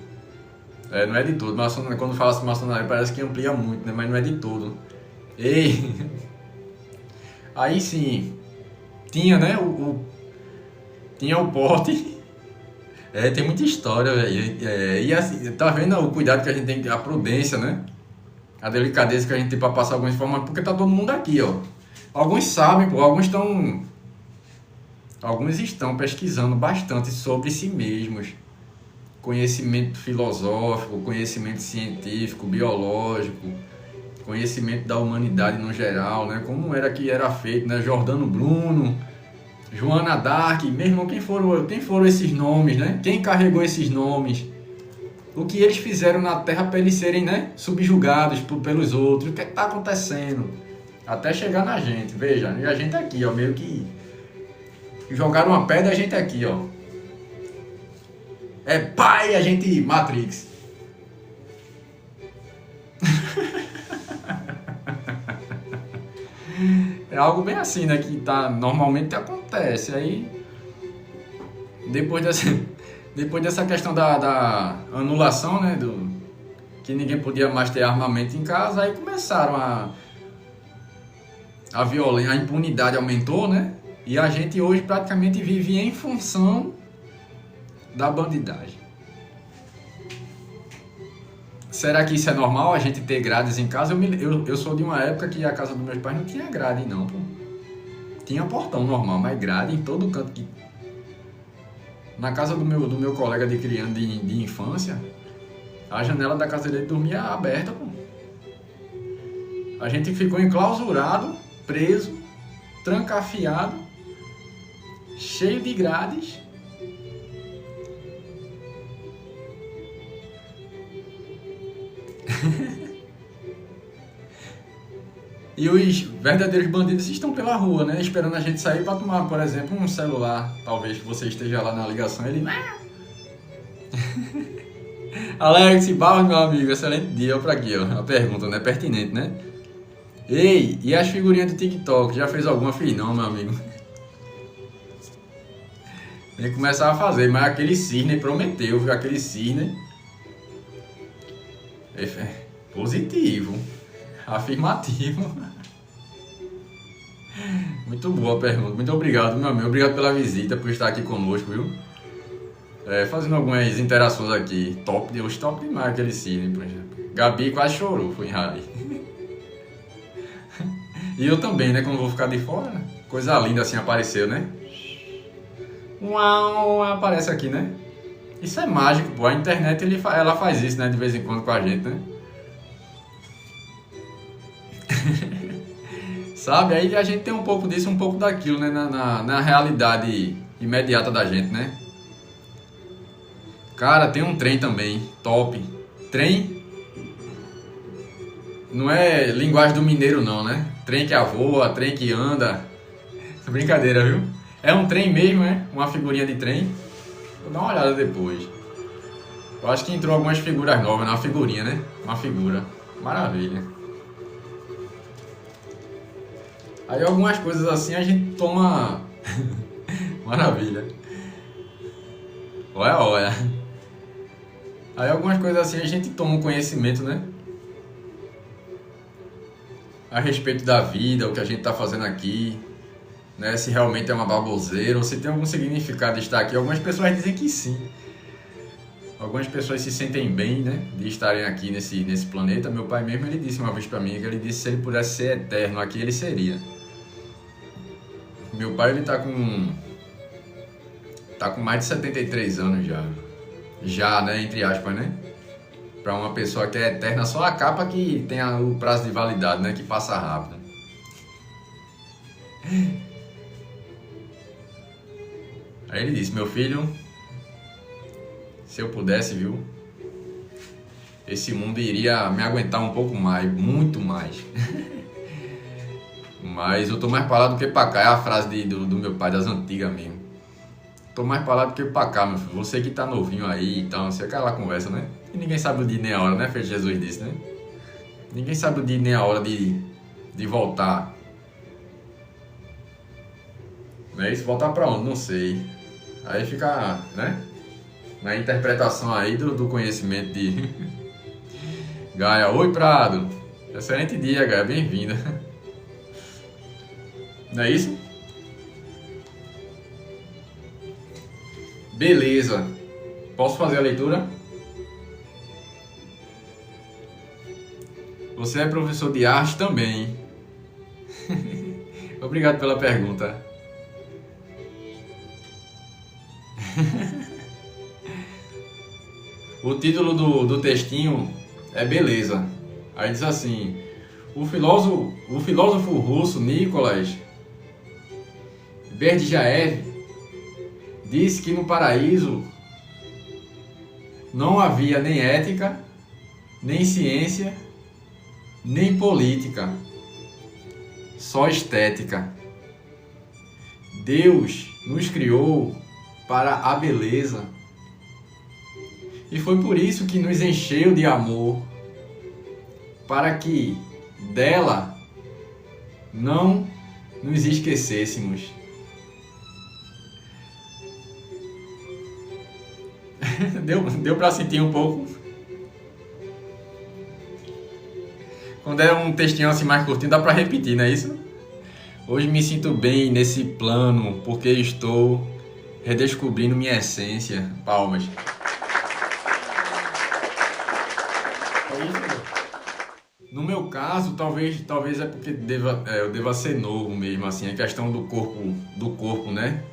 Não é de todo. Maçonaria, quando fala-se maçonaria, parece que amplia muito, né? Mas não é de todo. Ei! Aí sim, tinha, né? Tinha o pote. Tem muita história, velho. E assim, tá vendo o cuidado que a gente tem, a prudência, né? A delicadeza que a gente tem pra passar algumas informações, porque tá todo mundo aqui, ó. Alguns sabem, pô, alguns estão pesquisando bastante sobre si mesmos. Conhecimento filosófico, conhecimento científico, biológico, conhecimento da humanidade no geral, né? Como era que era feito, né? Jordano Bruno, Joana d'Arc, meu irmão, quem foram esses nomes, né? Quem carregou esses nomes? O que eles fizeram na Terra para eles serem, né, subjugados pelos outros? O que está acontecendo? Até chegar na gente, veja, e a gente aqui, ó, meio que jogaram uma pedra e a gente aqui, ó. É pai, a gente Matrix. É algo bem assim, né, que normalmente acontece. Aí depois dessa questão da anulação, né, que ninguém podia mais ter armamento em casa, aí começaram a violência, a impunidade aumentou, né? E a gente hoje praticamente vive em função da bandidagem. Será que isso é normal, a gente ter grades em casa? Eu sou de uma época que a casa dos meus pais não tinha grade, não, pô. Tinha portão normal, mas grade em todo canto. Na casa do meu colega de criança, de infância, a janela da casa dele dormia aberta, pô. A gente ficou enclausurado, preso, trancafiado, cheio de grades. E os verdadeiros bandidos estão pela rua, né? Esperando a gente sair para tomar, por exemplo, um celular. Talvez você esteja lá na ligação, ele... Alex Barros, meu amigo, excelente dia. Olha pra aqui, ó. A pergunta, né? Pertinente, né? Ei, e as figurinhas do TikTok? Já fez alguma? Fiz não, meu amigo. Tem que começar a fazer, mas aquele cisne prometeu, viu? Aquele cisne... Positivo. Afirmativo. Muito boa a pergunta. Muito obrigado, meu amigo. Obrigado pela visita, por estar aqui conosco, viu? Fazendo algumas interações aqui. Top demais aquele cine, por exemplo. Gabi quase chorou, foi em rally. E eu também, né? Quando vou ficar de fora, né? Coisa linda assim apareceu, né? Uau, aparece aqui, né? Isso é mágico, pô. A internet ela faz isso, né? De vez em quando com a gente, né? Sabe? Aí a gente tem um pouco disso, um pouco daquilo, né? Na realidade imediata da gente, né? Cara, tem um trem também, top. Trem não é linguagem do mineiro não, né? Trem que voa, trem que anda. Brincadeira, viu? É um trem mesmo, né? Uma figurinha de trem. Vou dar uma olhada depois. Eu acho que entrou algumas figuras novas na figurinha, né? Uma figura. Maravilha. Aí algumas coisas assim a gente toma... Maravilha. Olha. Aí algumas coisas assim a gente toma um conhecimento, né? A respeito da vida, o que a gente tá fazendo aqui, né? Se realmente é uma baboseira ou se tem algum significado de estar aqui. Algumas pessoas dizem que sim. Algumas pessoas se sentem bem, né? De estarem aqui nesse planeta. Meu pai mesmo, ele disse uma vez pra mim, que ele disse que se ele pudesse ser eterno aqui, ele seria. Meu pai, ele tá com mais de 73 anos já. Já, né? Entre aspas, né? Pra uma pessoa que é eterna, só a capa que tem o prazo de validade, né? Que passa rápido. Aí ele disse, meu filho, se eu pudesse, viu? Esse mundo iria me aguentar um pouco mais, muito mais. Mas eu tô mais pra lá do que pra cá. É a frase do meu pai, das antigas mesmo. Tô mais pra lá do que pra cá, meu filho. Você que tá novinho aí, então, você aquela conversa, né? E ninguém sabe o dia nem a hora, né? Feito Jesus disse, né? Ninguém sabe o dia nem a hora de voltar. Não é isso? Voltar pra onde? Não sei. Aí fica, né? Na interpretação aí do conhecimento de... Gaia, oi Prado. Excelente dia, Gaia, bem-vinda. Não é isso? Beleza. Posso fazer a leitura? Você é professor de arte também. Obrigado pela pergunta. O título do textinho é Beleza. Aí diz assim: o filósofo russo Nicholas Berdyaev disse que no paraíso não havia nem ética, nem ciência, nem política, só estética. Deus nos criou para a beleza e foi por isso que nos encheu de amor, para que dela não nos esquecêssemos. Deu para sentir um pouco? Quando é um textinho assim mais curtinho, dá para repetir, não é isso? Hoje me sinto bem nesse plano, porque estou redescobrindo minha essência. Palmas. No meu caso, talvez é porque eu deva ser novo mesmo, assim, a questão do corpo, né?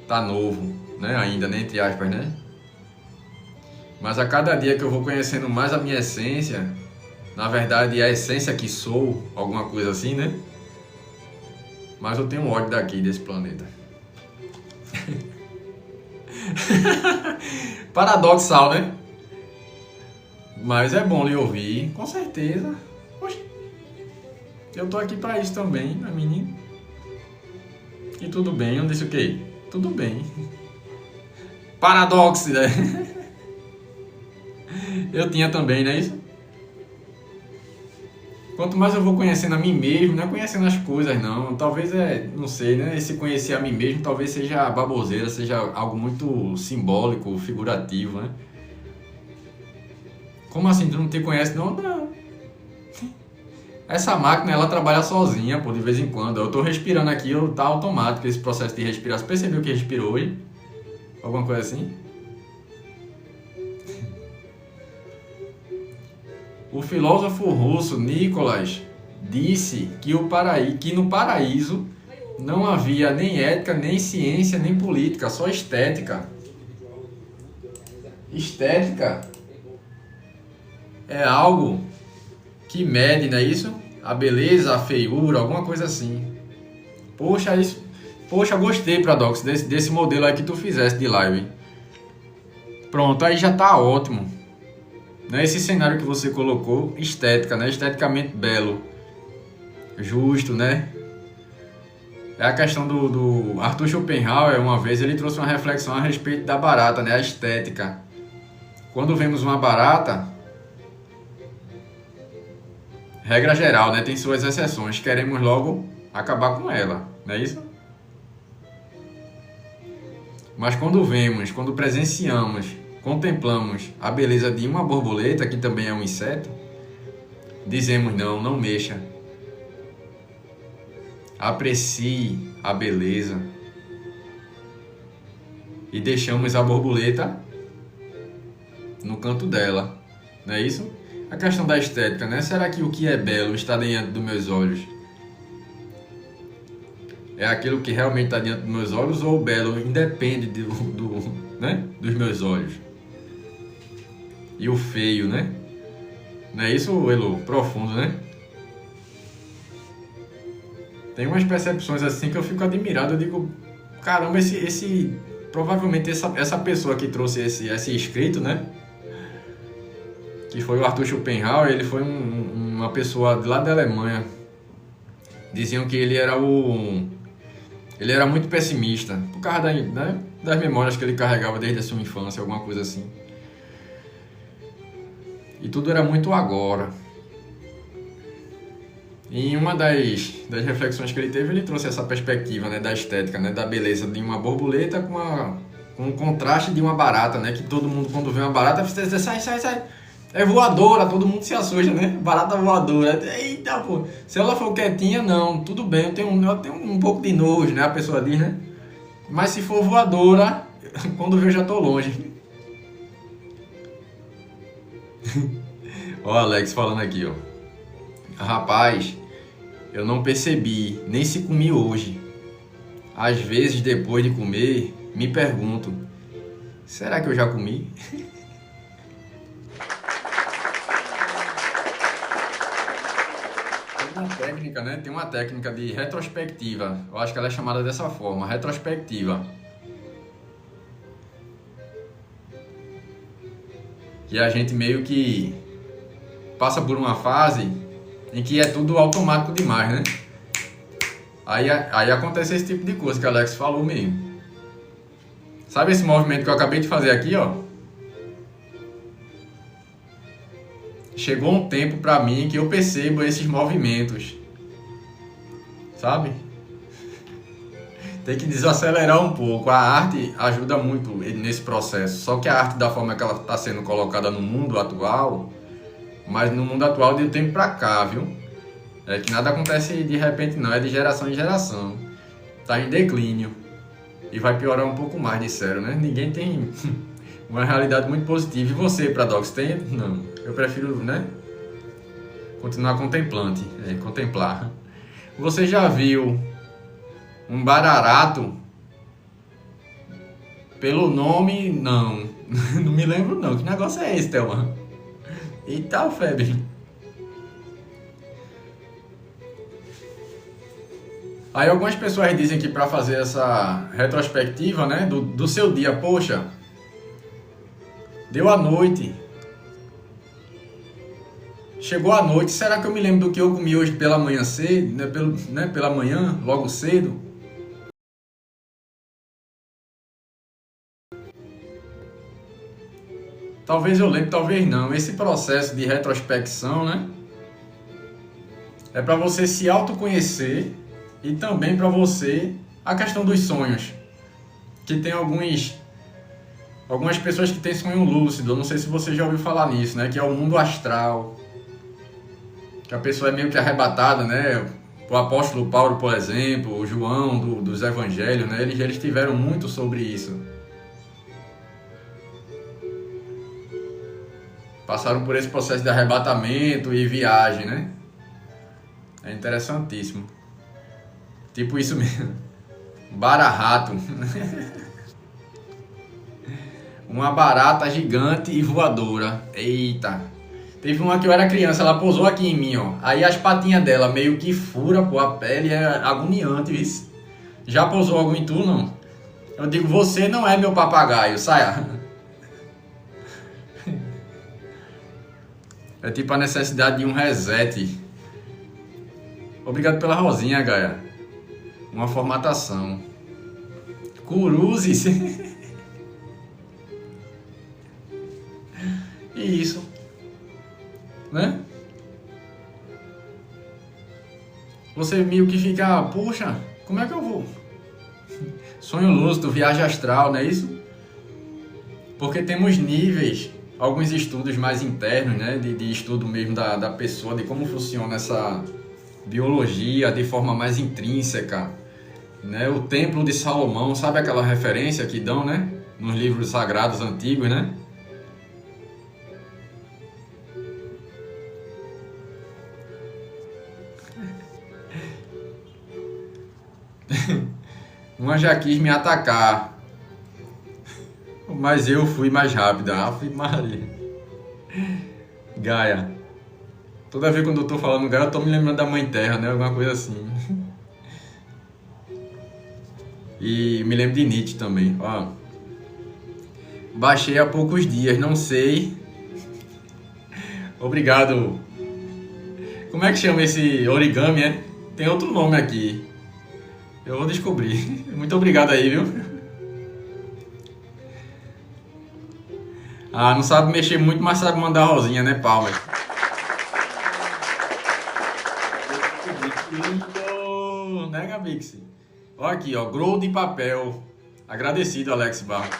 Tá novo, né? Ainda, né? Entre aspas, né? Mas a cada dia que eu vou conhecendo mais a minha essência, na verdade a essência que sou, alguma coisa assim, né? Mas eu tenho ódio daqui, desse planeta. Paradoxal, né? Mas é bom lhe ouvir, com certeza. Poxa, eu tô aqui pra isso também, meu menino. E tudo bem, eu disse o quê? Tudo bem. Paradoxo, né? Eu tinha também, não é isso? Quanto mais eu vou conhecendo a mim mesmo, não é conhecendo as coisas não, talvez não sei, né? Esse conhecer a mim mesmo talvez seja baboseira, seja algo muito simbólico, figurativo, né? Como assim, tu não te conhece? Não, não. Essa máquina, ela trabalha sozinha, pô, de vez em quando. Eu tô respirando aqui, tá automático esse processo de respirar. Você percebeu que respirou hoje? Alguma coisa assim? O filósofo russo Nicolas disse que no paraíso não havia nem ética, nem ciência, nem política, só estética. Estética é algo que mede, não é isso? A beleza, a feiura, alguma coisa assim. Poxa, gostei, Paradox, desse modelo aí que tu fizesse de live. Pronto, aí já tá ótimo. Esse cenário que você colocou, estética, né? Esteticamente belo, justo, né? É a questão do Arthur Schopenhauer, uma vez, ele trouxe uma reflexão a respeito da barata, né? A estética. Quando vemos uma barata, regra geral, né? Tem suas exceções, queremos logo acabar com ela, não é isso? Mas quando presenciamos, contemplamos a beleza de uma borboleta, que também é um inseto, dizemos não mexa. Aprecie a beleza e deixamos a borboleta no canto dela, não é isso? A questão da estética, né? Será que o que é belo está diante dos meus olhos? É aquilo que realmente está diante dos meus olhos, ou o belo independe né? dos meus olhos? E o feio, né? Não é isso, Elo? Profundo, né? Tem umas percepções assim que eu fico admirado. Eu digo, caramba, provavelmente essa pessoa que trouxe esse escrito, né? Que foi o Arthur Schopenhauer, ele foi uma pessoa de lá da Alemanha. Diziam que ele era muito pessimista, por causa das memórias que ele carregava desde a sua infância, alguma coisa assim. E tudo era muito agora. E em uma das reflexões que ele teve, ele trouxe essa perspectiva, né, da estética, né, da beleza de uma borboleta com o contraste de uma barata, né, que todo mundo, quando vê uma barata, sai, é voadora, todo mundo se assusta, né, barata voadora, eita, pô, se ela for quietinha, não, tudo bem, eu tenho um pouco de nojo, né, a pessoa diz, né, mas se for voadora, quando eu já tô longe. Ó, Alex falando aqui, ó. Rapaz, eu não percebi nem se comi hoje. Às vezes, depois de comer, me pergunto: será que eu já comi? uma técnica, né? Tem uma técnica de retrospectiva. Eu acho que ela é chamada dessa forma, retrospectiva. Que a gente meio que passa por uma fase em que é tudo automático demais, né? Aí acontece esse tipo de coisa que o Alex falou mesmo. Sabe esse movimento que eu acabei de fazer aqui, ó? Chegou um tempo pra mim que eu percebo esses movimentos. Sabe? Tem que desacelerar um pouco. A arte ajuda muito nesse processo. Só que a arte, da forma que ela está sendo colocada no mundo atual, mas no mundo atual de um tempo pra cá, viu? É que nada acontece de repente não, é de geração em geração. Tá em declínio. E vai piorar um pouco mais, disseram, né? Ninguém tem uma realidade muito positiva. E você, Pradox, tem? Não. Eu prefiro, né? Continuar contemplante. Contemplar. Você já viu um bararato? Pelo nome, não. Não me lembro não. Que negócio é esse, Thelma? Eita, febre. Aí algumas pessoas dizem que para fazer essa retrospectiva, né, do seu dia, poxa, deu a noite, chegou a noite, será que eu me lembro do que eu comi hoje pela manhã cedo, pela manhã, logo cedo? Talvez eu lembre, talvez não. Esse processo de retrospecção, né, é para você se autoconhecer. E também para você a questão dos sonhos, que tem algumas pessoas que têm sonho lúcido. Eu não sei se você já ouviu falar nisso, né? Que é o mundo astral, que a pessoa é meio que arrebatada, né? O apóstolo Paulo, por exemplo, o João dos Evangelhos, né? Eles tiveram muito sobre isso. Passaram por esse processo de arrebatamento e viagem, né? É interessantíssimo. Tipo isso mesmo. Bararato. Uma barata gigante e voadora. Eita. Teve uma que eu era criança, ela pousou aqui em mim, ó. Aí as patinhas dela meio que fura, pô, a pele é agoniante, isso. Já pousou algum em tu, não? Eu digo, você não é meu papagaio, saia. É tipo a necessidade de um reset. Obrigado pela rosinha, Gaia. Uma formatação. Curuzes. E isso. Né? Você meio que fica, puxa, como é que eu vou? Sonho lúcido, viagem astral, não é isso? Porque temos níveis, alguns estudos mais internos, né? De estudo mesmo da pessoa, de como funciona essa biologia de forma mais intrínseca, né? O Templo de Salomão, sabe aquela referência que dão, né? Nos livros sagrados antigos, né? Uma já quis me atacar, mas eu fui mais rápida. Ave Maria. Gaia. Toda vez quando eu tô falando Gaia, eu tô me lembrando da Mãe Terra, né? Alguma coisa assim. E me lembro de Nietzsche também. Ó. Baixei há poucos dias, não sei. Obrigado. Como é que chama esse origami, é? Tem outro nome aqui. Eu vou descobrir. Muito obrigado aí, viu? Ah, não sabe mexer muito, mas sabe mandar rosinha, né, Palmer? Lindo, né, Gabix? Olha aqui, ó, grow de papel. Agradecido, Alex Barro.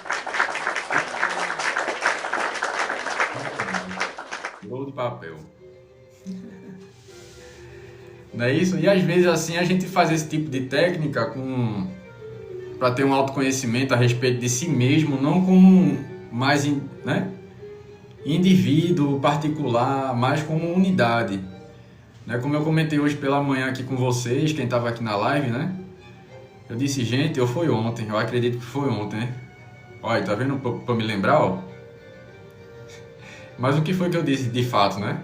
Grow de papel. Não é isso? E às vezes assim a gente faz esse tipo de técnica para ter um autoconhecimento a respeito de si mesmo, não como mais, né, indivíduo particular, mas como unidade. Né? Como eu comentei hoje pela manhã aqui com vocês, quem estava aqui na live, né? Eu disse, gente, foi ontem, eu acredito que foi ontem, né? Olha, tá vendo para me lembrar, ó? Mas o que foi que eu disse de fato, né?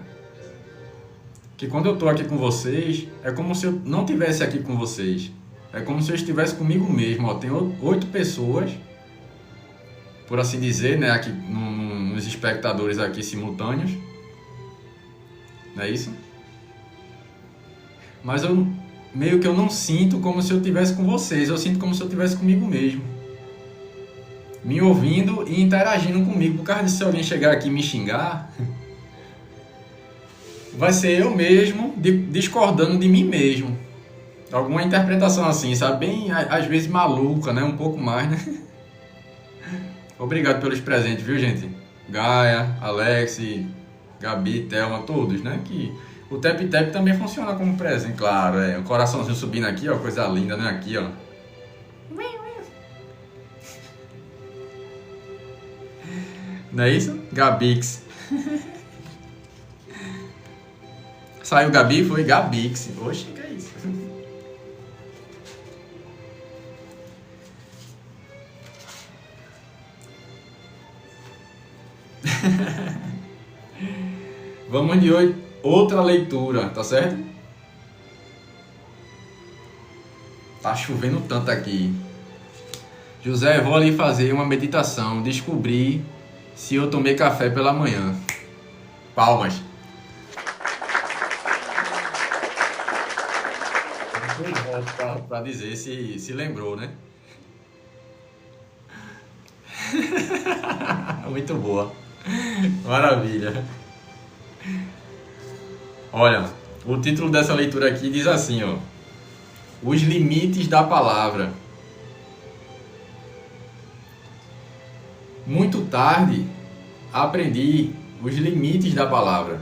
que quando eu tô aqui com vocês, é como se eu não estivesse aqui com vocês. É como se eu estivesse comigo mesmo. Ó, tem 8 pessoas, por assim dizer, né, aqui nos espectadores aqui simultâneos. Não é isso? Mas eu meio que eu não sinto como se eu estivesse com vocês. Eu sinto como se eu estivesse comigo mesmo. Me ouvindo e interagindo comigo. Por causa de se alguém chegar aqui e me xingar, vai ser eu mesmo discordando de mim mesmo. Alguma interpretação assim, sabe? Bem, às vezes maluca, né? Um pouco mais, né? Obrigado pelos presentes, viu, gente? Gaia, Alex, Gabi, Thelma, todos, né? Que o Tap Tap também funciona como presente, claro. O coraçãozinho subindo aqui, ó, coisa linda, né? Aqui, ó. Não é isso? Gabix. Saiu Gabi, foi Gabix. Oxe, que é isso? Vamos de hoje, outra leitura, tá certo? Tá chovendo tanto aqui. José, vou ali fazer uma meditação, descobrir se eu tomei café pela manhã. Palmas. Para dizer se lembrou, né? Muito boa. Maravilha. Olha, o título dessa leitura aqui diz assim, ó: Os limites da palavra. Muito tarde aprendi os limites da palavra.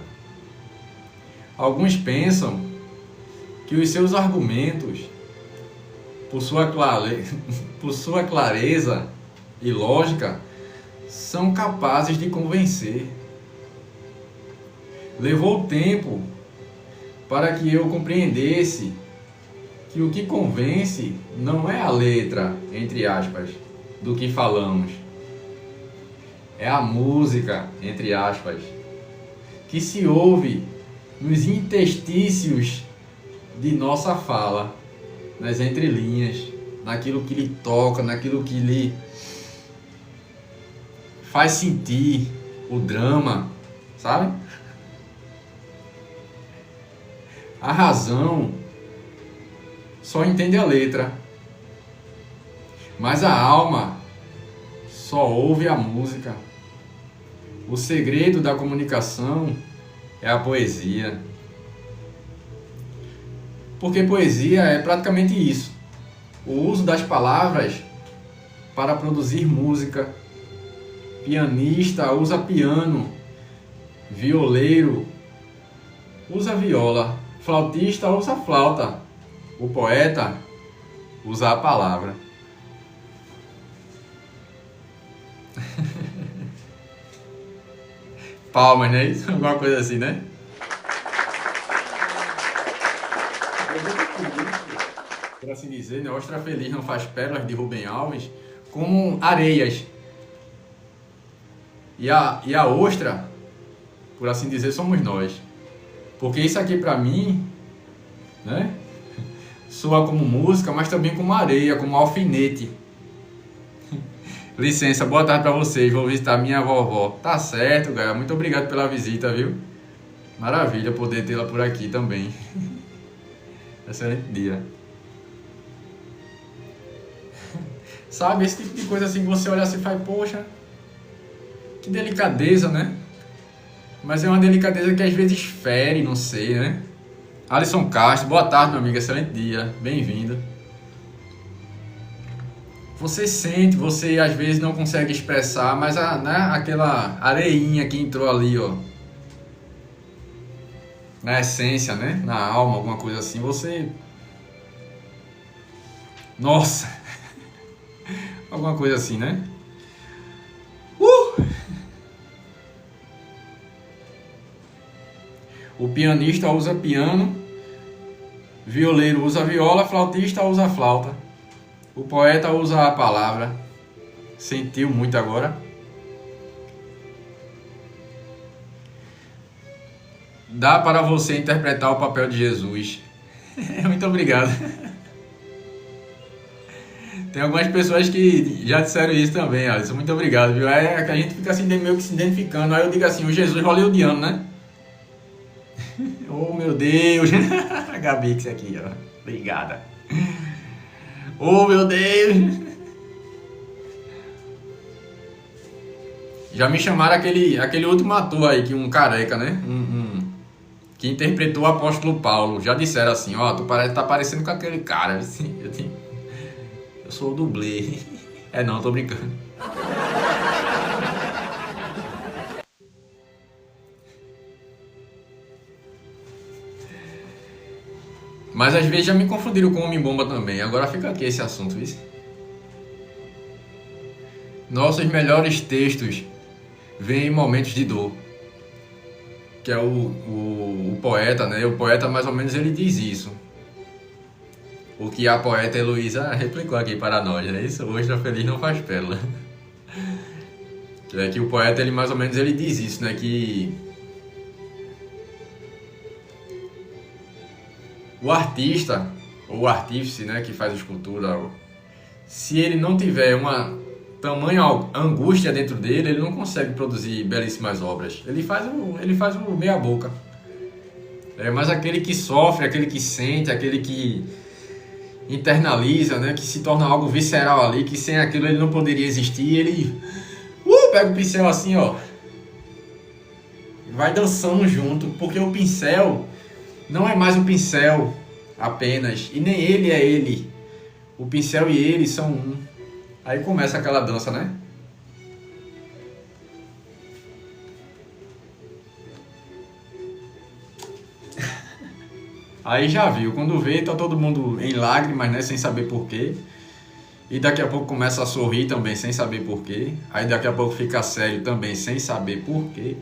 Alguns pensam que os seus argumentos, por sua clareza e lógica, são capazes de convencer. Levou tempo para que eu compreendesse que o que convence não é a letra, entre aspas, do que falamos. É a música, entre aspas, que se ouve nos interstícios de nossa fala, nas entrelinhas, naquilo que lhe toca, naquilo que lhe faz sentir o drama, sabe? A razão só entende a letra, mas a alma só ouve a música. O segredo da comunicação é a poesia. Porque poesia é praticamente isso: o uso das palavras para produzir música. Pianista usa piano, violeiro usa viola, flautista usa flauta, o poeta usa a palavra. Palmas, né? Isso? Alguma coisa assim, né? Por assim dizer, né? Ostra Feliz não faz pérolas, de Rubem Alves, como areias. E a ostra, por assim dizer, somos nós. Porque isso aqui pra mim, né, soa como música, mas também como areia, como alfinete. Licença, boa tarde pra vocês, vou visitar minha vovó. Tá certo, Gaia, muito obrigado pela visita, viu? Maravilha poder tê-la por aqui também. Excelente dia. Sabe, esse tipo de coisa assim, você olha assim e faz, poxa, que delicadeza, né? Mas é uma delicadeza que às vezes fere, não sei, né? Alisson Castro, boa tarde, meu amigo, excelente dia, bem-vindo. Você sente, você às vezes não consegue expressar, mas né, aquela areinha que entrou ali, ó, na essência, né? Na alma, alguma coisa assim, você... Nossa! Alguma coisa assim, né? O pianista usa piano, violeiro usa viola, flautista usa flauta. O poeta usa a palavra. Sentiu muito agora? dá para você interpretar o papel de Jesus. Muito obrigado. Tem algumas pessoas que já disseram isso também, Alisson. Muito obrigado, viu? É que a gente fica assim, meio que se identificando. Aí eu digo assim, o Jesus hollywoodiano, né? Oh, meu Deus. A Gabi, que isso aqui, ó. Obrigada. Oh, meu Deus. Já me chamaram aquele último ator aí, que um careca, né? Que interpretou o apóstolo Paulo. Já disseram assim, ó, tu tá parecendo com aquele cara. Eu sou o dublê. É não, tô brincando. Mas às vezes já me confundiram com Homem-Bomba também. Agora fica aqui esse assunto, viu? Nossos melhores textos vêm em momentos de dor. Que é o poeta, né? O poeta mais ou menos ele diz isso. O que a poeta Heloísa replicou aqui para nós, né? Isso, hoje a feliz não faz pérola. É que o poeta, ele mais ou menos ele diz isso, né? Que o artista, ou o artífice, né? Que faz a escultura, se ele não tiver uma tamanha angústia dentro dele, ele não consegue produzir belíssimas obras. Ele faz o meia boca. Mas aquele que sofre, aquele que sente, aquele que internaliza, né, que se torna algo visceral ali, que sem aquilo ele não poderia existir, ele pega o pincel assim, ó, vai dançando junto, porque o pincel não é mais um pincel apenas, e nem ele é ele. O pincel e ele são um. Aí começa aquela dança, né? Aí já viu, quando vê, tá todo mundo em lágrimas, né, sem saber porquê. E daqui a pouco começa a sorrir também, sem saber porquê. Aí daqui a pouco fica sério também, sem saber porquê.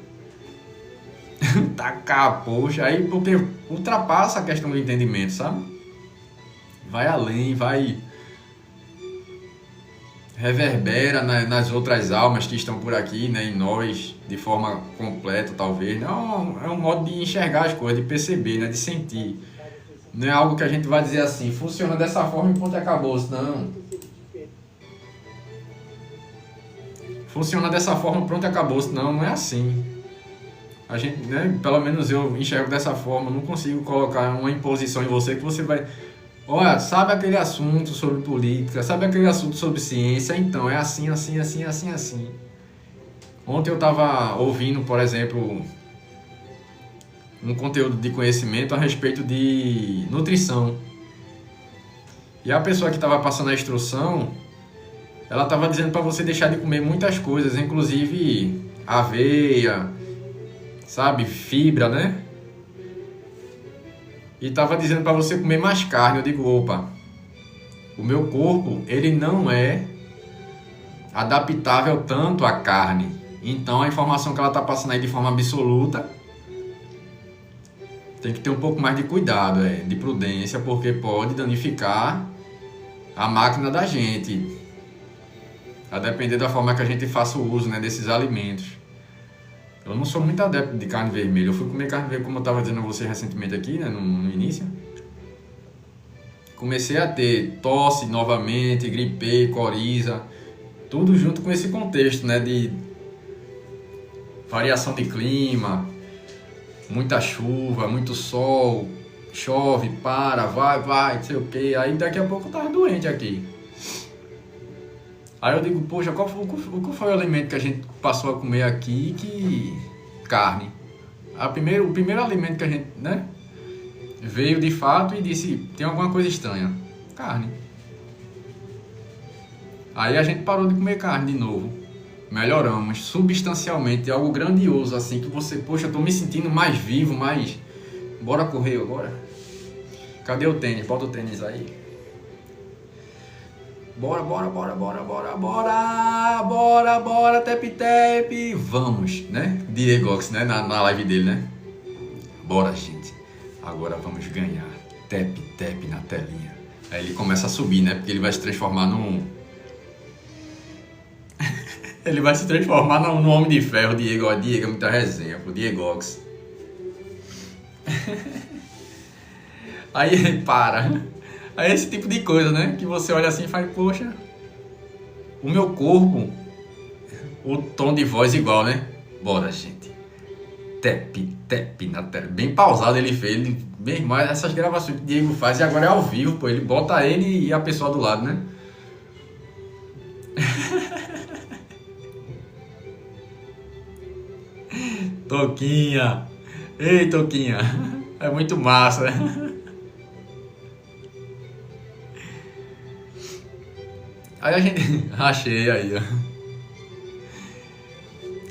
Tacar, poxa, aí porque ultrapassa a questão do entendimento, sabe? Vai além, vai... reverbera nas outras almas que estão por aqui, né, em nós, de forma completa, talvez. Não, é um modo de enxergar as coisas, de perceber, né, de sentir. Não é algo que a gente vai dizer assim, funciona dessa forma e ponto acabou-se, não. Funciona dessa forma, pronto, acabou-se, não é assim. A gente, né, pelo menos eu enxergo dessa forma, não consigo colocar uma imposição em você que você vai... Olha, sabe aquele assunto sobre política, sabe aquele assunto sobre ciência, então é assim, assim, assim, assim, assim. Ontem eu estava ouvindo, por exemplo, um conteúdo de conhecimento a respeito de nutrição. E a pessoa que estava passando a instrução, ela estava dizendo para você deixar de comer muitas coisas, inclusive aveia, sabe, fibra, né? E estava dizendo para você comer mais carne. Eu digo, opa, o meu corpo, ele não é adaptável tanto à carne. Então a informação que ela está passando aí de forma absoluta, tem que ter um pouco mais de cuidado, de prudência, porque pode danificar a máquina da gente, a depender da forma que a gente faça o uso, né, desses alimentos. Eu não sou muito adepto de carne vermelha. Eu fui comer carne vermelha, como eu estava dizendo a você recentemente aqui, né, no início. Comecei a ter tosse novamente, gripei, coriza, tudo junto com esse contexto, né, de variação de clima, muita chuva, muito sol, chove, para, vai, não sei o que. Aí daqui a pouco eu tava doente aqui. Aí eu digo, poxa, qual foi o alimento que a gente passou a comer aqui que... carne. O primeiro alimento que a gente, né, veio de fato e disse, tem alguma coisa estranha. Carne. Aí a gente parou de comer carne de novo. Melhoramos substancialmente, algo grandioso assim, que você, poxa, eu tô me sentindo mais vivo, mais... Bora correr agora? Cadê o tênis? Bota o tênis aí. Bora, tep, vamos, né? Diegox, né? Na live dele, né? Bora, gente. Agora vamos ganhar. Tep na telinha. Aí ele começa a subir, né? Porque ele vai se transformar num... ele vai se transformar no Homem de Ferro. Diego é muita resenha, pô. Diegox. Aí para. Aí esse tipo de coisa, né? Que você olha assim e faz, poxa, o meu corpo, o tom de voz igual, né? Bora, gente. Tap na tela. Bem pausado ele fez. Ele, bem mais essas gravações que o Diego faz e agora é ao vivo, pô. Ele bota ele e a pessoa do lado, né? Toquinha. Ei, Toquinha. É muito massa, né? Aí a gente... Achei aí, ó.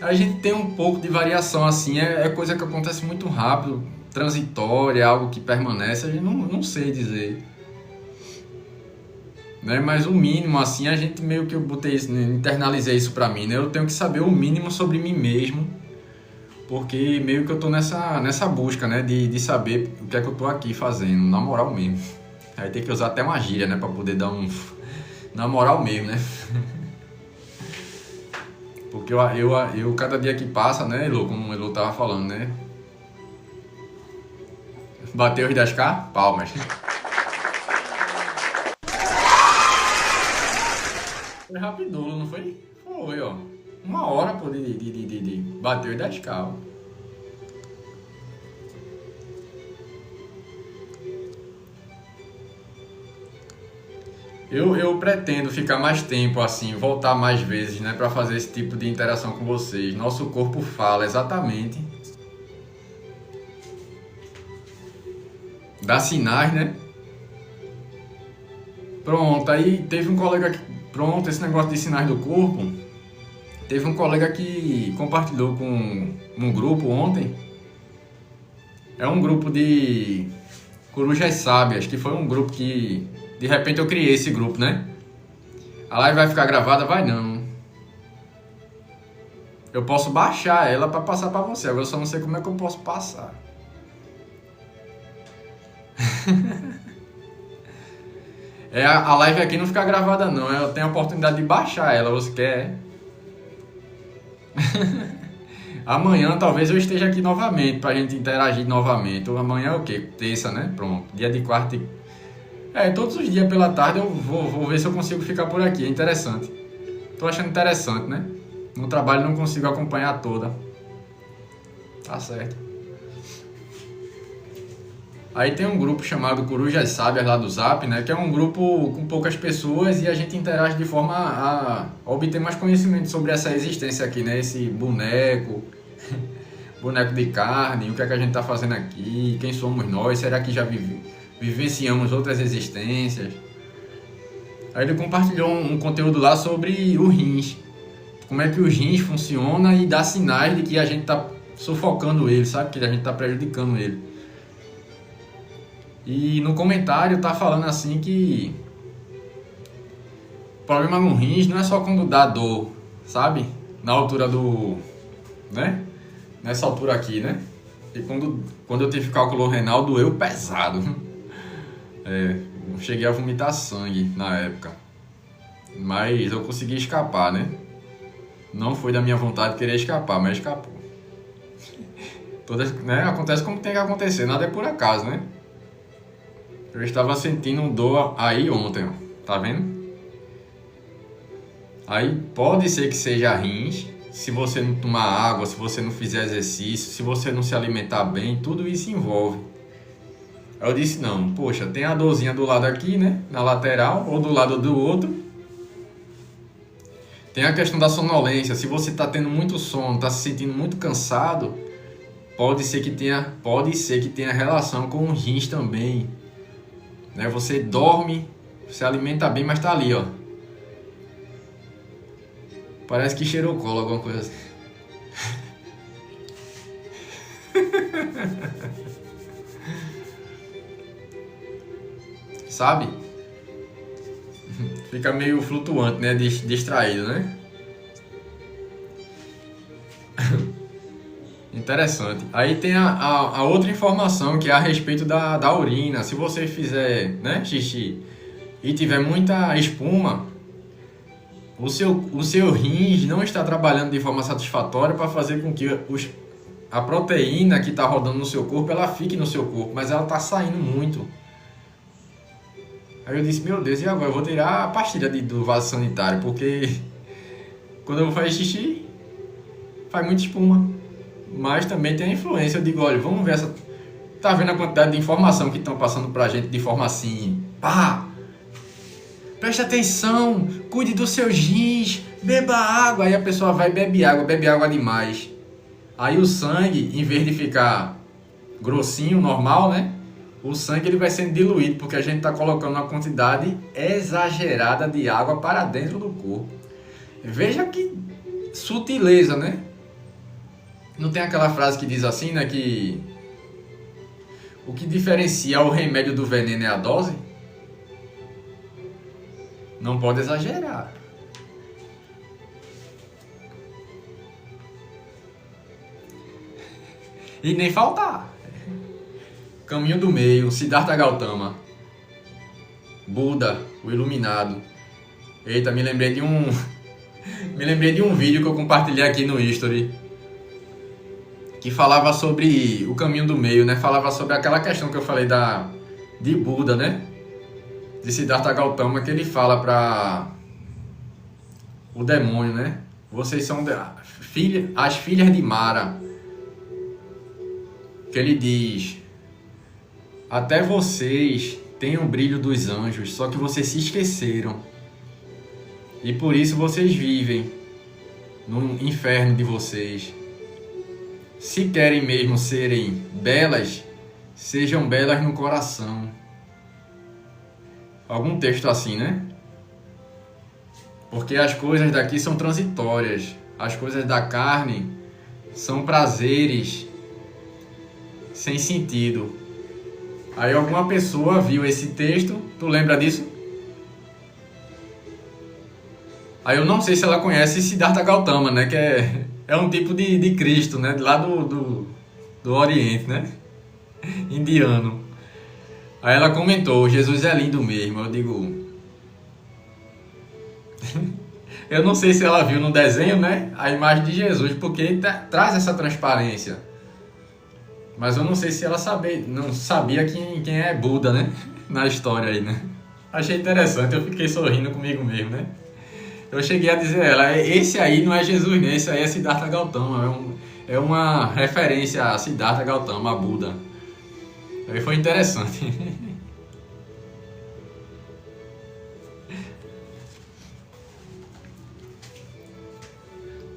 A gente tem um pouco de variação, assim, é coisa que acontece muito rápido, transitória, algo que permanece, a gente não sei dizer. Né? Mas o mínimo, assim, a gente meio que eu botei isso, internalizei isso pra mim, né? Eu tenho que saber o mínimo sobre mim mesmo, porque meio que eu tô nessa busca, né? De saber o que é que eu tô aqui fazendo, na moral mesmo. Aí tem que usar até uma gíria, né? Pra poder dar um... Na moral mesmo, né? Porque eu cada dia que passa, né, Elô, como o Elô tava falando, né? Bateu os 10k? Palmas. Foi rápido, não foi? Foi, ó. 1 hora, pô, de bateu os 10k, ó. Eu pretendo ficar mais tempo assim, voltar mais vezes, né, para fazer esse tipo de interação com vocês. Nosso corpo fala exatamente. Dá sinais, né? Pronto, aí teve um colega que... Pronto, esse negócio de sinais do corpo. Teve um colega que compartilhou com um grupo ontem. É um grupo de corujas sábias, que foi um grupo que... De repente eu criei esse grupo, né? A live vai ficar gravada? Vai não. Eu posso baixar ela para passar para você. Agora eu só não sei como é que eu posso passar. A live aqui não fica gravada não. Eu tenho a oportunidade de baixar ela. Você quer? Amanhã talvez eu esteja aqui novamente pra gente interagir novamente. Amanhã é o quê? Terça, né? Pronto. Dia de quarta e... todos os dias pela tarde eu vou ver se eu consigo ficar por aqui. É interessante. Tô achando interessante, né? No trabalho não consigo acompanhar toda. Tá certo. Aí tem um grupo chamado Corujas Sábias lá do Zap, né? Que é um grupo com poucas pessoas e a gente interage de forma a obter mais conhecimento sobre essa existência aqui, né? Esse boneco, boneco de carne, o que é que a gente tá fazendo aqui, quem somos nós, será que já vivenciamos outras existências. Aí ele compartilhou um conteúdo lá sobre o rins. Como é que os rins funcionam e dá sinais de que a gente tá sufocando ele, sabe? Que a gente tá prejudicando ele. E no comentário tá falando assim que o problema no rins não é só quando dá dor, sabe? Na altura do... né? Nessa altura aqui, né? E quando eu tive cálculo renal doeu pesado. Cheguei a vomitar sangue na época. Mas eu consegui escapar, né? Não foi da minha vontade querer escapar, mas escapou. Né? Acontece como tem que acontecer, nada é por acaso, né? Eu estava sentindo dor aí ontem, ó. Tá vendo? Aí pode ser que seja rins, se você não tomar água, se você não fizer exercício, se você não se alimentar bem, tudo isso envolve. Aí eu disse, não, poxa, tem a dorzinha do lado aqui, né? Na lateral, ou do lado do outro. Tem a questão da sonolência. Se você está tendo muito sono, está se sentindo muito cansado, pode ser que tenha relação com o rins também. Né? Você dorme, você alimenta bem, mas está ali, ó. Parece que cheirou cola, alguma coisa assim. Sabe? Fica meio flutuante, né? Distraído, né? Interessante. Aí tem a outra informação que é a respeito da urina. Se você fizer, né, xixi e tiver muita espuma, o seu rins não está trabalhando de forma satisfatória para fazer com que a proteína que está rodando no seu corpo, ela fique no seu corpo, mas ela está saindo muito. Aí eu disse, meu Deus, e agora? Eu vou tirar a pastilha do vaso sanitário, porque quando eu vou fazer xixi, faz muita espuma. Mas também tem a influência. Eu digo, olha, vamos ver essa... Tá vendo a quantidade de informação que estão passando pra gente de forma assim? Pá! Preste atenção, cuide dos seus rins, beba água. Aí a pessoa vai e bebe água demais. Aí o sangue, em vez de ficar grossinho, normal, né? O sangue ele vai sendo diluído, porque a gente está colocando uma quantidade exagerada de água para dentro do corpo. Veja que sutileza, né? Não tem aquela frase que diz assim, né? Que o que diferencia o remédio do veneno é a dose? Não pode exagerar. E nem faltar. Caminho do meio, Siddhartha Gautama, Buda, o iluminado. Eita, me lembrei de um vídeo que eu compartilhei aqui no History, que falava sobre o caminho do meio, né? Falava sobre aquela questão que eu falei de Buda, né? De Siddhartha Gautama, que ele fala para o demônio, né? Vocês são as filhas de Mara. Que ele diz: até vocês têm o brilho dos anjos, só que vocês se esqueceram. E por isso vocês vivem no inferno de vocês. Se querem mesmo serem belas, sejam belas no coração. Algum texto assim, né? Porque as coisas daqui são transitórias. As coisas da carne são prazeres sem sentido. Aí alguma pessoa viu esse texto, tu lembra disso? Aí eu não sei se ela conhece Siddhartha Gautama, né? Que é um tipo de Cristo, né? Lá do Oriente, né? Indiano. Aí ela comentou, Jesus é lindo mesmo. Eu digo... eu não sei se ela viu no desenho, né? A imagem de Jesus, porque traz essa transparência. Mas eu não sei se ela não sabia quem é Buda, né? Na história aí, né? Achei interessante, eu fiquei sorrindo comigo mesmo, né? Eu cheguei a dizer a ela, esse aí não é Jesus, né? Esse aí é Siddhartha Gautama. É uma referência a Siddhartha Gautama, a Buda. Aí foi interessante.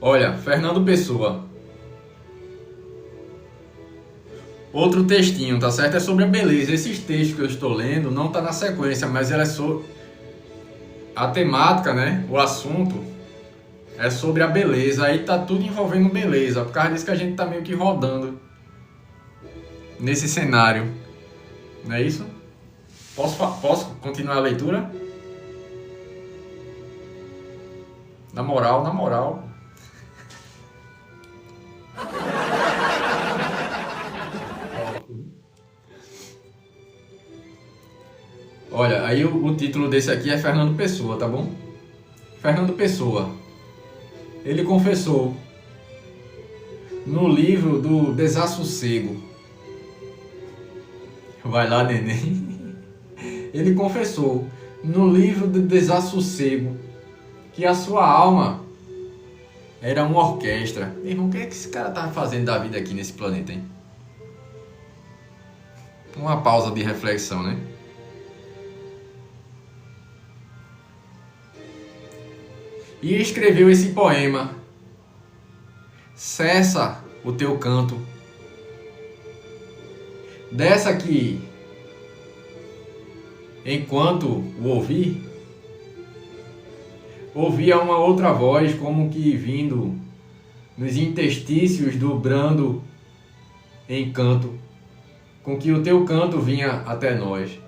Olha, Fernando Pessoa. Outro textinho, tá certo? É sobre a beleza. Esses textos que eu estou lendo não tá na sequência, mas ela é sobre... a temática, né? O assunto é sobre a beleza. Aí tá tudo envolvendo beleza. Por causa disso que a gente tá meio que rodando nesse cenário. Não é isso? Posso continuar a leitura? Na moral. Olha, aí o título desse aqui é Fernando Pessoa, tá bom? Fernando Pessoa. Ele confessou no livro do Desassossego. Vai lá, neném. Ele confessou no livro do Desassossego que a sua alma era uma orquestra. Meu irmão, o que é que esse cara tá fazendo da vida aqui nesse planeta, hein? Uma pausa de reflexão, né? E escreveu esse poema: cessa o teu canto, dessa que, enquanto o ouvia uma outra voz como que vindo nos interstícios do brando encanto, com que o teu canto vinha até nós.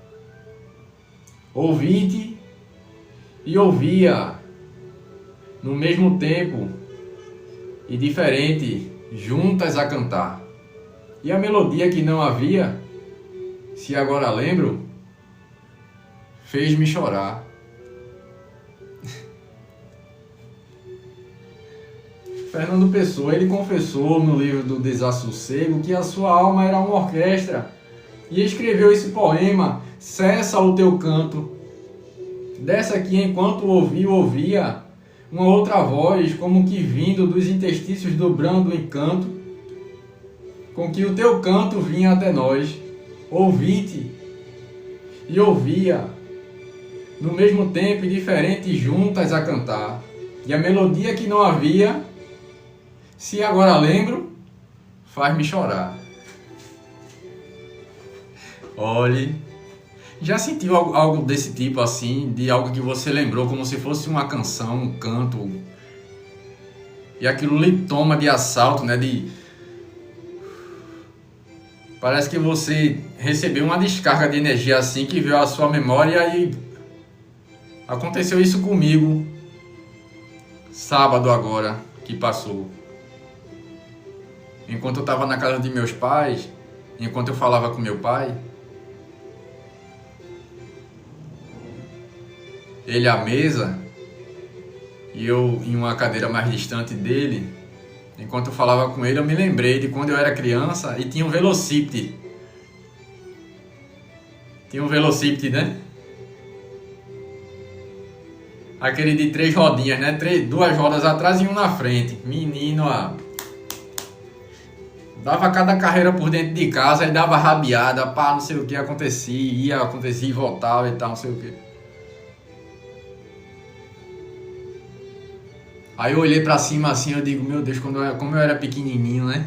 Ouvi-te e ouvia no mesmo tempo e diferente, juntas a cantar. E a melodia que não havia, se agora lembro, fez-me chorar. Fernando Pessoa, ele confessou no livro do Desassossego que a sua alma era uma orquestra e escreveu esse poema: cessa o teu canto. Dessa que enquanto ouvia uma outra voz, como que vindo dos interstícios dobrando o encanto, com que o teu canto vinha até nós, ouvi-te e ouvia, no mesmo tempo e diferentes juntas a cantar, e a melodia que não havia, se agora lembro, faz-me chorar. Olhe, já sentiu algo desse tipo assim, de algo que você lembrou como se fosse uma canção, um canto, e aquilo lhe toma de assalto, né? Parece que você recebeu uma descarga de energia assim que veio à sua memória. E aconteceu isso comigo sábado agora que passou. Enquanto eu estava na casa de meus pais, enquanto eu falava com meu pai, ele à mesa e eu em uma cadeira mais distante dele. Enquanto eu falava com ele, eu me lembrei de quando eu era criança e tinha um velocípede. Tinha um velocípede, né? Aquele de 3 rodinhas, né? 2 rodas atrás e 1 na frente. Menino, dava cada carreira por dentro de casa e dava rabiada, pá, não sei o que acontecia, e voltava e tal, não sei o que. Aí eu olhei pra cima assim, eu digo, meu Deus, como eu era pequenininho, né?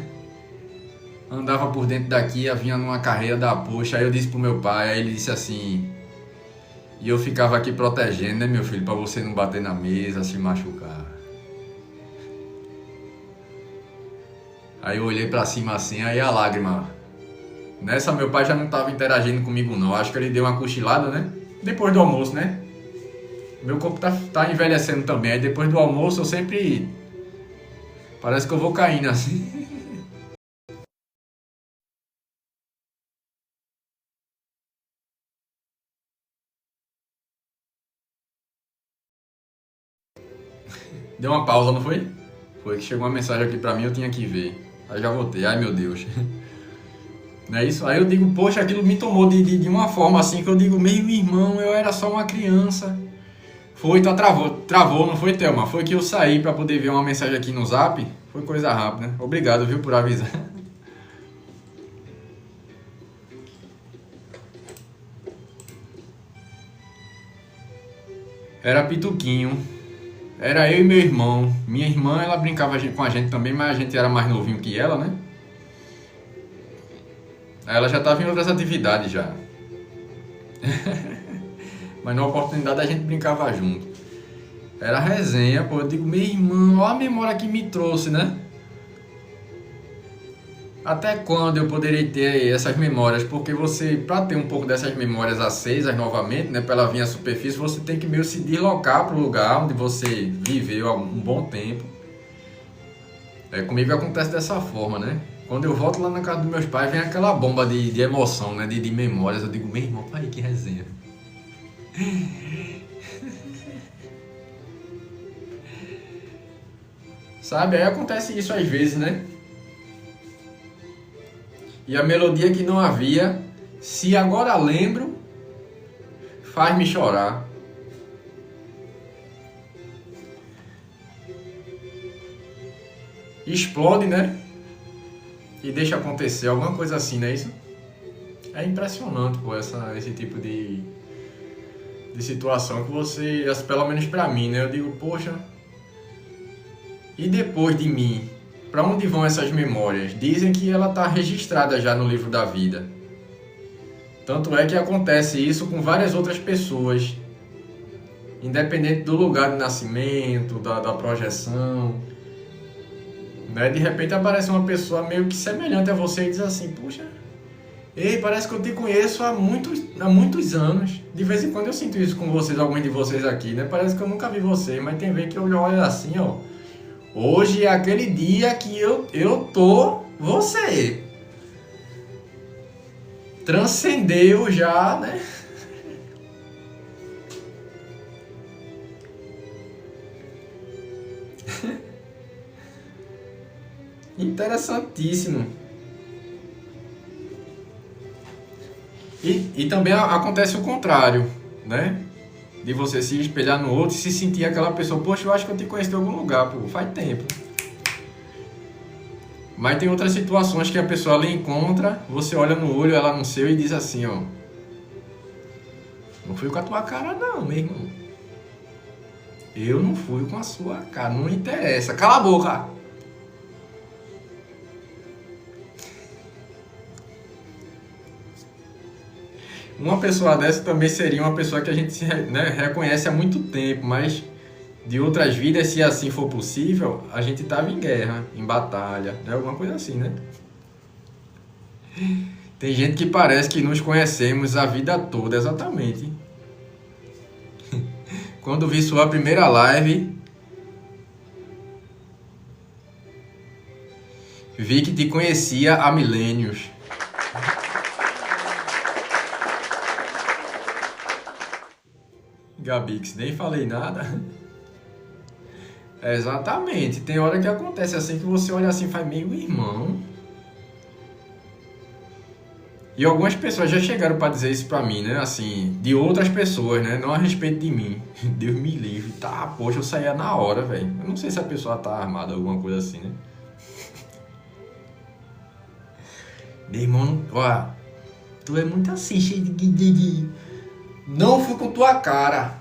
Andava por dentro daqui, vinha numa carreira da poxa. Aí eu disse pro meu pai, aí ele disse assim... E eu ficava aqui protegendo, né, meu filho? Pra você não bater na mesa, se machucar. Aí eu olhei pra cima assim, aí a lágrima... Nessa meu pai já não tava interagindo comigo não. Acho que ele deu uma cochilada, né? Depois do almoço, né? Meu corpo tá envelhecendo também. Aí depois do almoço eu sempre... Parece que eu vou caindo assim. Deu uma pausa, não foi? Foi que chegou uma mensagem aqui pra mim, eu tinha que ver. Aí já voltei. Ai, meu Deus. Não é isso? Aí eu digo, poxa, aquilo me tomou de uma forma assim que eu digo, meu irmão, eu era só uma criança. Foi, travou, não foi, Thelma? Foi que eu saí pra poder ver uma mensagem aqui no Zap. Foi coisa rápida, né? Obrigado, viu, por avisar. Era Pituquinho. Era eu e meu irmão. Minha irmã, ela brincava com a gente também, mas a gente era mais novinho que ela, né? Aí ela já estava em outras atividades já. Mas na oportunidade a gente brincava junto. Era resenha, pô. Eu digo, meu irmão, olha a memória que me trouxe, né? Até quando eu poderei ter essas memórias? Porque você, para ter um pouco dessas memórias acesas novamente, né, para ela vir à superfície, você tem que meio se deslocar para o lugar onde você viveu há um bom tempo. Comigo acontece dessa forma, né? Quando eu volto lá na casa dos meus pais, vem aquela bomba de emoção, né, de memórias. Eu digo, meu irmão, pai, que resenha. Sabe, aí acontece isso às vezes, né? E a melodia que não havia, se agora lembro, faz-me chorar. Explode, né? E deixa acontecer, alguma coisa assim, não é isso? É impressionante, pô, esse tipo de situação que você, pelo menos pra mim, né? Eu digo, poxa, e depois de mim? Para onde vão essas memórias? Dizem que ela está registrada já no livro da vida. Tanto é que acontece isso com várias outras pessoas. Independente do lugar de nascimento, da projeção. Né? De repente aparece uma pessoa meio que semelhante a você e diz assim, puxa, ei, parece que eu te conheço há muitos anos. De vez em quando eu sinto isso com vocês, alguns de vocês aqui, né? Parece que eu nunca vi vocês, mas tem vez que eu olho assim, ó. Hoje é aquele dia que eu tô você. Transcendeu já, né? Interessantíssimo. E também acontece o contrário, né? De você se espelhar no outro e se sentir aquela pessoa, poxa, eu acho que eu te conheço de algum lugar, pô, faz tempo. Mas tem outras situações que a pessoa lhe encontra, você olha no olho, ela no seu e diz assim, ó, não fui com a tua cara não, meu irmão. Eu não fui com a sua cara, não interessa, cala a boca. Uma pessoa dessa também seria uma pessoa que a gente né, reconhece há muito tempo, mas de outras vidas, se assim for possível, a gente estava em guerra, em batalha, né? Alguma coisa assim, né? Tem gente que parece que nos conhecemos a vida toda, exatamente. Quando vi sua primeira live, vi que te conhecia há milênios. Gabix, nem falei nada. Exatamente, tem hora que acontece assim que você olha assim e faz, meu irmão. E algumas pessoas já chegaram para dizer isso pra mim, né? Assim, de outras pessoas, né? Não a respeito de mim. Deus me livre. Tá, poxa, eu saía na hora, velho. Eu não sei se a pessoa tá armada, alguma coisa assim, né? Meu irmão, ó, tu é muito assim, cheio de... Não fui com tua cara.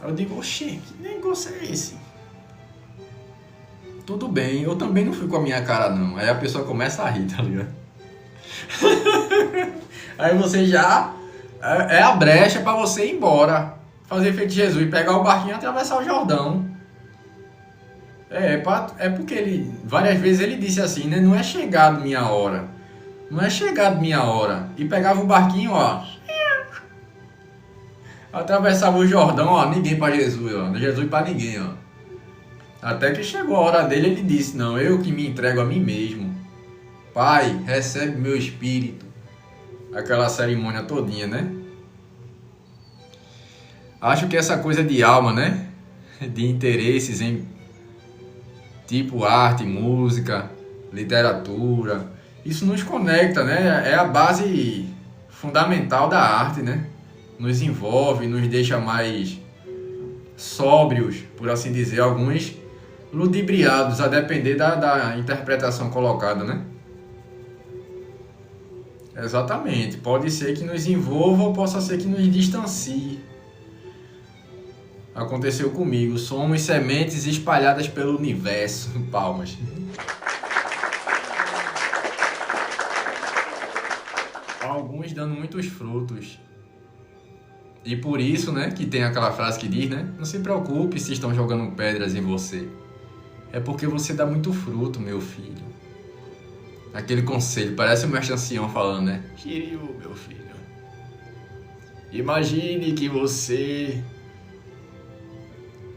Aí eu digo, oxê, que negócio é esse? Tudo bem, eu também não fui com a minha cara não. Aí a pessoa começa a rir, tá ligado? Aí você já... É a brecha pra você ir embora. Fazer feito Jesus e pegar o barquinho e atravessar o Jordão. É porque ele... Várias vezes ele disse assim, né? Não é chegado minha hora. Não é chegado minha hora. E pegava o barquinho, ó. Atravessava o Jordão, ó. Ninguém pra Jesus, ó. Jesus pra ninguém, ó. Até que chegou a hora dele, ele disse, não, eu que me entrego a mim mesmo. Pai, recebe meu espírito. Aquela cerimônia todinha, né? Acho que essa coisa de alma, né? De interesses em tipo arte, música, literatura. Isso nos conecta, né? É a base fundamental da arte, né? Nos envolve, nos deixa mais sóbrios, por assim dizer, alguns ludibriados, a depender da interpretação colocada, né? Exatamente. Pode ser que nos envolva ou possa ser que nos distancie. Aconteceu comigo. Somos sementes espalhadas pelo universo. Palmas. Alguns dando muitos frutos. E por isso, né, que tem aquela frase que diz, né? Não se preocupe se estão jogando pedras em você. É porque você dá muito fruto, meu filho. Aquele conselho, parece o mestre ancião falando, né? Shiryu, meu filho. Imagine que você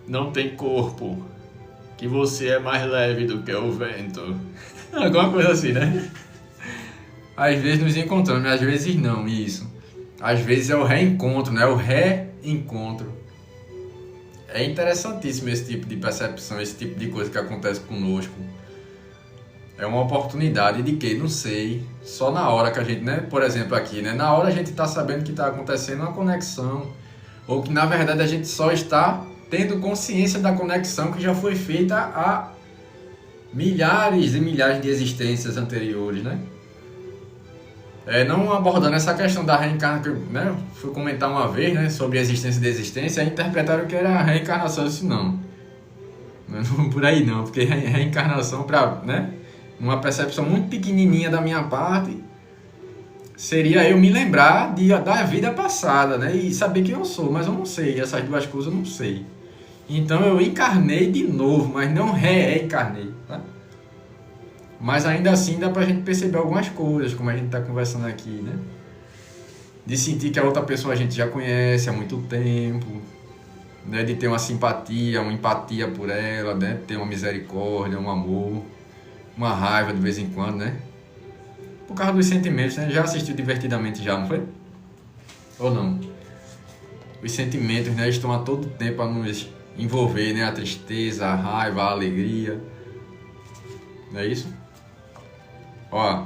não tem corpo. Que você é mais leve do que o vento. Alguma coisa assim, né? Às vezes nos encontramos, às vezes não, isso. Às vezes é o reencontro, né? O reencontro. É interessantíssimo esse tipo de percepção, esse tipo de coisa que acontece conosco. É uma oportunidade de que, não sei, só na hora que a gente, né? Por exemplo aqui, né? Na hora a gente está sabendo que está acontecendo uma conexão. Ou que na verdade a gente só está tendo consciência da conexão que já foi feita há milhares e milhares de existências anteriores, né? Não abordando essa questão da reencarnação, né? Fui comentar uma vez, né, sobre a existência da existência, e interpretaram que era a reencarnação. Eu disse, não, por aí não, porque reencarnação, né, uma percepção muito pequenininha da minha parte, seria eu me lembrar da vida passada, né, e saber quem eu sou, mas eu não sei, essas duas coisas eu não sei. Então eu encarnei de novo, mas não reencarnei, tá? Mas ainda assim dá pra gente perceber algumas coisas, como a gente tá conversando aqui, né? De sentir que a outra pessoa a gente já conhece há muito tempo, né? De ter uma simpatia, uma empatia por ela, né? Ter uma misericórdia, um amor, uma raiva de vez em quando, né? Por causa dos sentimentos, né? Já assistiu Divertidamente já, não foi? Ou não? Os sentimentos, né? Estão a todo tempo a nos envolver, né? A tristeza, a raiva, a alegria. Não é isso? Ó.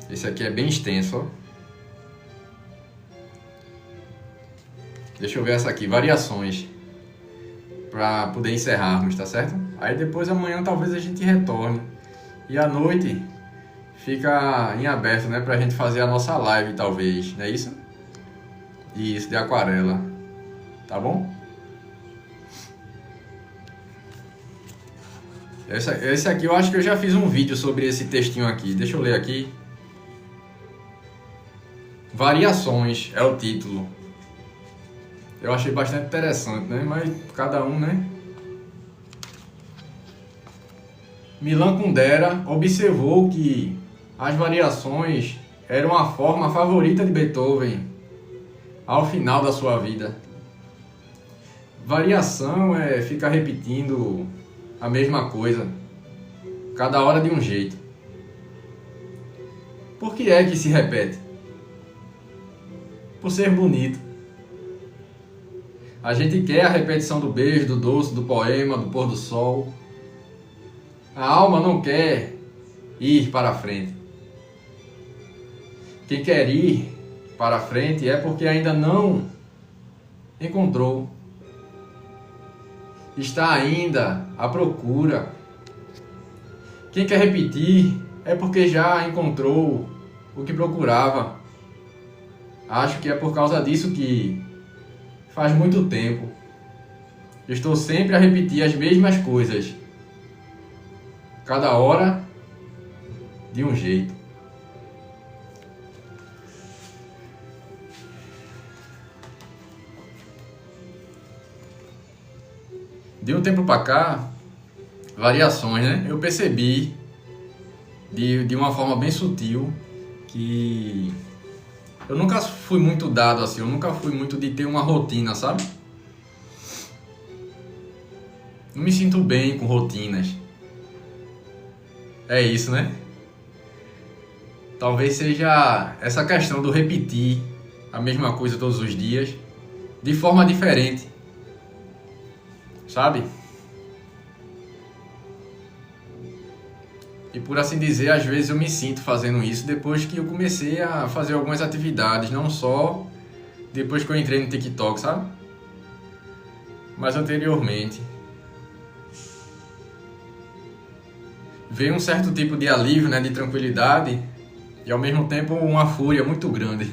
Esse aqui é bem extenso, ó. Deixa eu ver essa aqui, variações. Pra poder encerrarmos, tá certo? Aí depois amanhã talvez a gente retorne. E à noite fica em aberto, né? Pra gente fazer a nossa live, talvez. Não é isso? Isso, de aquarela. Tá bom? Esse aqui eu acho que eu já fiz um vídeo sobre esse textinho aqui. Deixa eu ler aqui. Variações é o título. Eu achei bastante interessante, né? Mas cada um, né? Milan Kundera observou que as variações eram a forma favorita de Beethoven ao final da sua vida. Variação é ficar repetindo a mesma coisa, cada hora de um jeito. Por que é que se repete? Por ser bonito. A gente quer a repetição do beijo, do doce, do poema, do pôr do sol. A alma não quer ir para frente. Quem quer ir para frente é porque ainda não encontrou. Está ainda à procura. Quem quer repetir é porque já encontrou o que procurava. Acho que é por causa disso que faz muito tempo estou sempre a repetir as mesmas coisas, cada hora de um jeito. De um tempo para cá, variações, né? Eu percebi de uma forma bem sutil que eu nunca fui muito dado assim, eu nunca fui muito de ter uma rotina, sabe? Não me sinto bem com rotinas. É isso, né? Talvez seja essa questão do repetir a mesma coisa todos os dias, de forma diferente. Sabe? E por assim dizer, às vezes eu me sinto fazendo isso depois que eu comecei a fazer algumas atividades, não só depois que eu entrei no TikTok, sabe? Mas anteriormente. Veio um certo tipo de alívio, né, de tranquilidade e ao mesmo tempo uma fúria muito grande.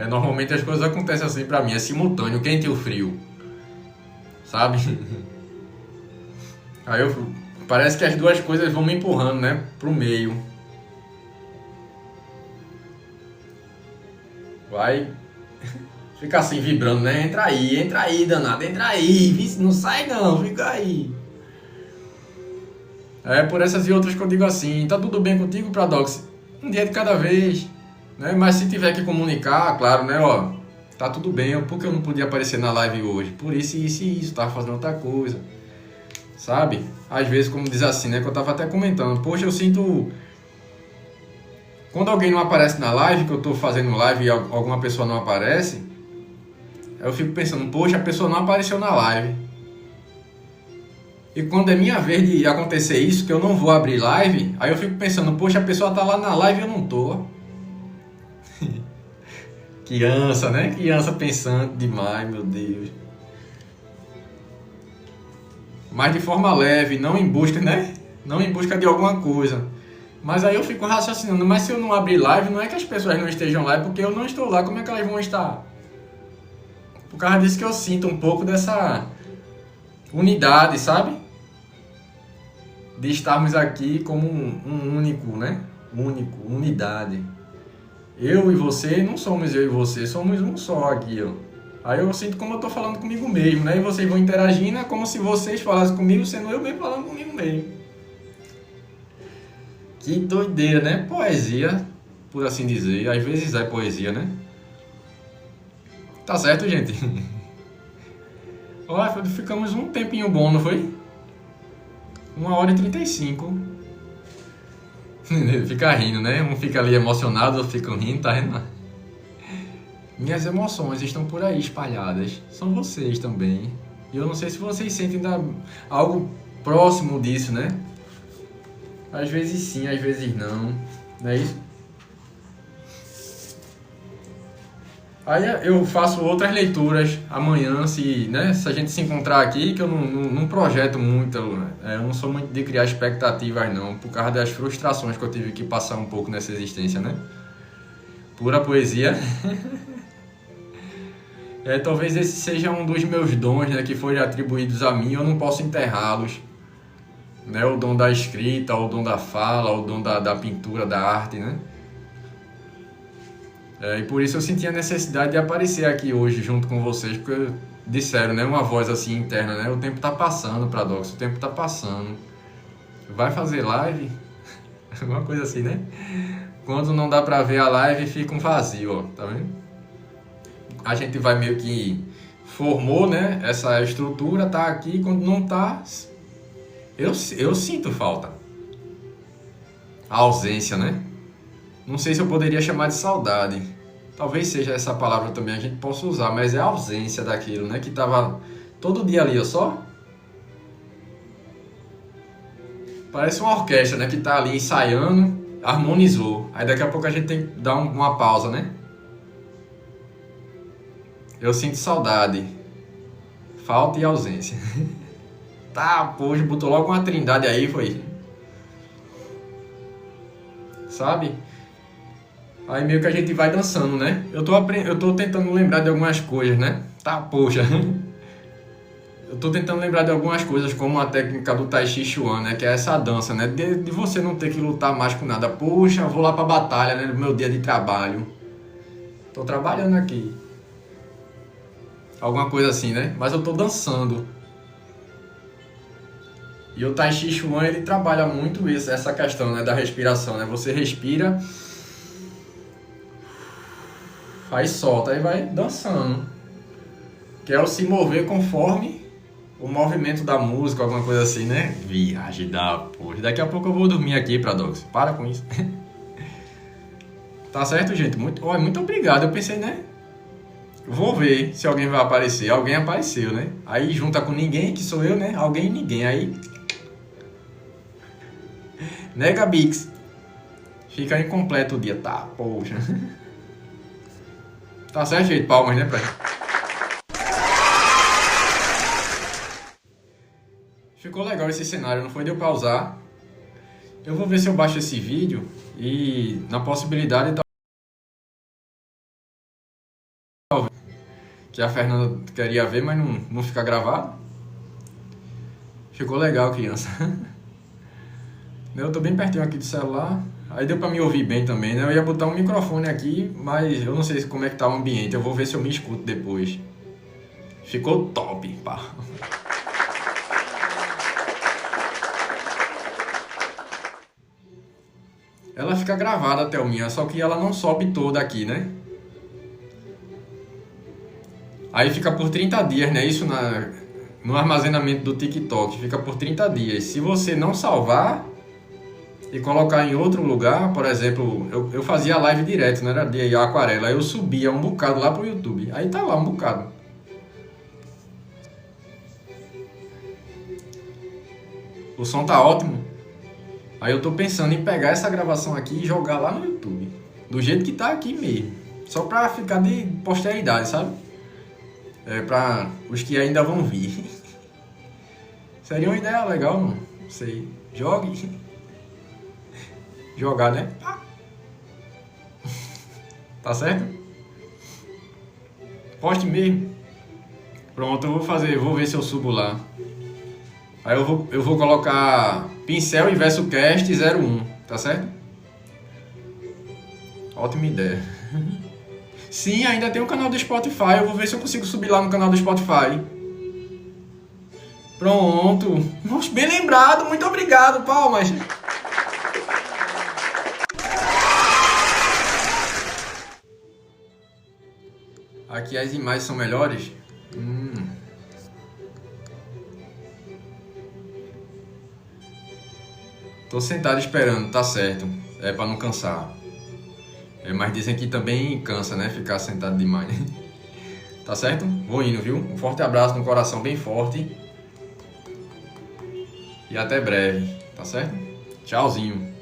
Normalmente as coisas acontecem assim pra mim, é simultâneo, o quente e o frio. Sabe? Aí parece que as duas coisas vão me empurrando, né, pro meio. Vai ficar assim vibrando, né? Entra aí, danado, entra aí, não sai não, fica aí. É por essas e outras que eu digo assim, tá tudo bem contigo, Pradox? Um dia de cada vez, né? Mas se tiver que comunicar, claro, né, ó, tá tudo bem, porque eu não podia aparecer na live hoje? Por isso e isso, tava fazendo outra coisa. Sabe? Às vezes, como diz assim, né, que eu tava até comentando, poxa, eu sinto... Quando alguém não aparece na live, que eu tô fazendo live e alguma pessoa não aparece, eu fico pensando, poxa, a pessoa não apareceu na live. E quando é minha vez de acontecer isso, que eu não vou abrir live, aí eu fico pensando, poxa, a pessoa tá lá na live e eu não tô. Criança, né? Criança pensante demais, meu Deus. Mas de forma leve, não em busca, né? Não em busca de alguma coisa. Mas aí eu fico raciocinando, mas se eu não abrir live, não é que as pessoas não estejam lá, é porque eu não estou lá, como é que elas vão estar? Por causa disso que eu sinto um pouco dessa unidade, sabe? De estarmos aqui como um único, né? Único, unidade. Eu e você não somos eu e você, somos um só aqui, ó. Aí eu sinto como eu tô falando comigo mesmo, né? E vocês vão interagindo, é como se vocês falassem comigo, sendo eu mesmo falando comigo mesmo. Que doideira, né? Poesia, por assim dizer. Às vezes é poesia, né? Tá certo, gente? Olha, ficamos um tempinho bom, não foi? 1h35. Fica rindo, né? Um fica ali emocionado, outro fica rindo, tá rindo? Minhas emoções estão por aí espalhadas. São vocês também. E eu não sei se vocês sentem algo próximo disso, né? Às vezes sim, às vezes não. Não é isso? Aí eu faço outras leituras amanhã, se a gente se encontrar aqui, que eu não projeto muito, eu não sou muito de criar expectativas não, por causa das frustrações que eu tive que passar um pouco nessa existência, né? Pura poesia. Talvez esse seja um dos meus dons, né, que foram atribuídos a mim, eu não posso enterrá-los. Né? O dom da escrita, o dom da fala, o dom da pintura, da arte, né? E por isso eu senti a necessidade de aparecer aqui hoje junto com vocês, porque disseram, né, uma voz assim interna, né? O tempo tá passando, Pradox, o tempo tá passando. Vai fazer live? Alguma coisa assim, né? Quando não dá pra ver a live, fica um vazio, ó, tá vendo? A gente vai meio que formou, né, essa estrutura, tá aqui, quando não tá, eu sinto falta. A ausência, né? Não sei se eu poderia chamar de saudade. Talvez seja essa palavra também, a gente possa usar, mas é a ausência daquilo, né? Que tava todo dia ali, ó, só. Parece uma orquestra, né? Que tá ali ensaiando, harmonizou. Aí daqui a pouco a gente tem que dar uma pausa, né? Eu sinto saudade. Falta e ausência. Tá, poxa, botou logo uma trindade aí, foi. Sabe? Aí meio que a gente vai dançando, né? Eu tô tentando lembrar de algumas coisas, né? Tá, poxa. Eu tô tentando lembrar de algumas coisas, como a técnica do Tai Chi Chuan, né? Que é essa dança, né? De você não ter que lutar mais com nada. Poxa, vou lá pra batalha, né? No meu dia de trabalho. Tô trabalhando aqui. Alguma coisa assim, né? Mas eu tô dançando. E o Tai Chi Chuan, ele trabalha muito isso, essa questão, né? Da respiração, né? Você respira... Aí solta, aí vai dançando. Que é o se mover conforme o movimento da música, alguma coisa assim, né? Viagem da porra. Daqui a pouco eu vou dormir aqui, Pradox. Para com isso. Tá certo, gente? Muito obrigado. Eu pensei, né? Vou ver se alguém vai aparecer. Alguém apareceu, né? Aí junta com ninguém, que sou eu, né? Alguém e ninguém. Aí... Nega Bix. Fica incompleto o dia. Tá, poxa. Tá certo, gente? Palmas, né, pra gente. Ficou legal esse cenário, não foi? Deu pra usar. Eu vou ver se eu baixo esse vídeo e, na possibilidade, que a Fernanda queria ver, mas não fica gravado. Ficou legal, criança. Eu tô bem pertinho aqui do celular. Aí deu pra me ouvir bem também, né? Eu ia botar um microfone aqui, mas eu não sei como é que tá o ambiente. Eu vou ver se eu me escuto depois. Ficou top, pá. Ela fica gravada, Thelminha, só que ela não sobe toda aqui, né? Aí fica por 30 dias, né? Isso no armazenamento do TikTok. Fica por 30 dias. Se você não salvar... e colocar em outro lugar, por exemplo, eu fazia live direto, né? Era de aquarela, aí eu subia um bocado lá pro YouTube, aí tá lá um bocado. O som tá ótimo. Aí eu tô pensando em pegar essa gravação aqui e jogar lá no YouTube, do jeito que tá aqui mesmo, só pra ficar de posteridade, sabe? Pra os que ainda vão vir. Seria uma ideia legal, não sei. Jogue. Jogar, né? Tá certo? Poste mesmo. Pronto, eu vou ver se eu subo lá. Aí eu vou colocar Pincel e Verso Cast 01, tá certo? Ótima ideia. Sim, ainda tem o canal do Spotify, eu vou ver se eu consigo subir lá no canal do Spotify. Pronto. Bem lembrado, muito obrigado, palmas. Aqui as imagens são melhores. Tô sentado esperando, tá certo. É pra não cansar. Mas dizem que também cansa, né? Ficar sentado demais. Tá certo? Vou indo, viu? Um forte abraço no coração bem forte. E até breve, tá certo? Tchauzinho.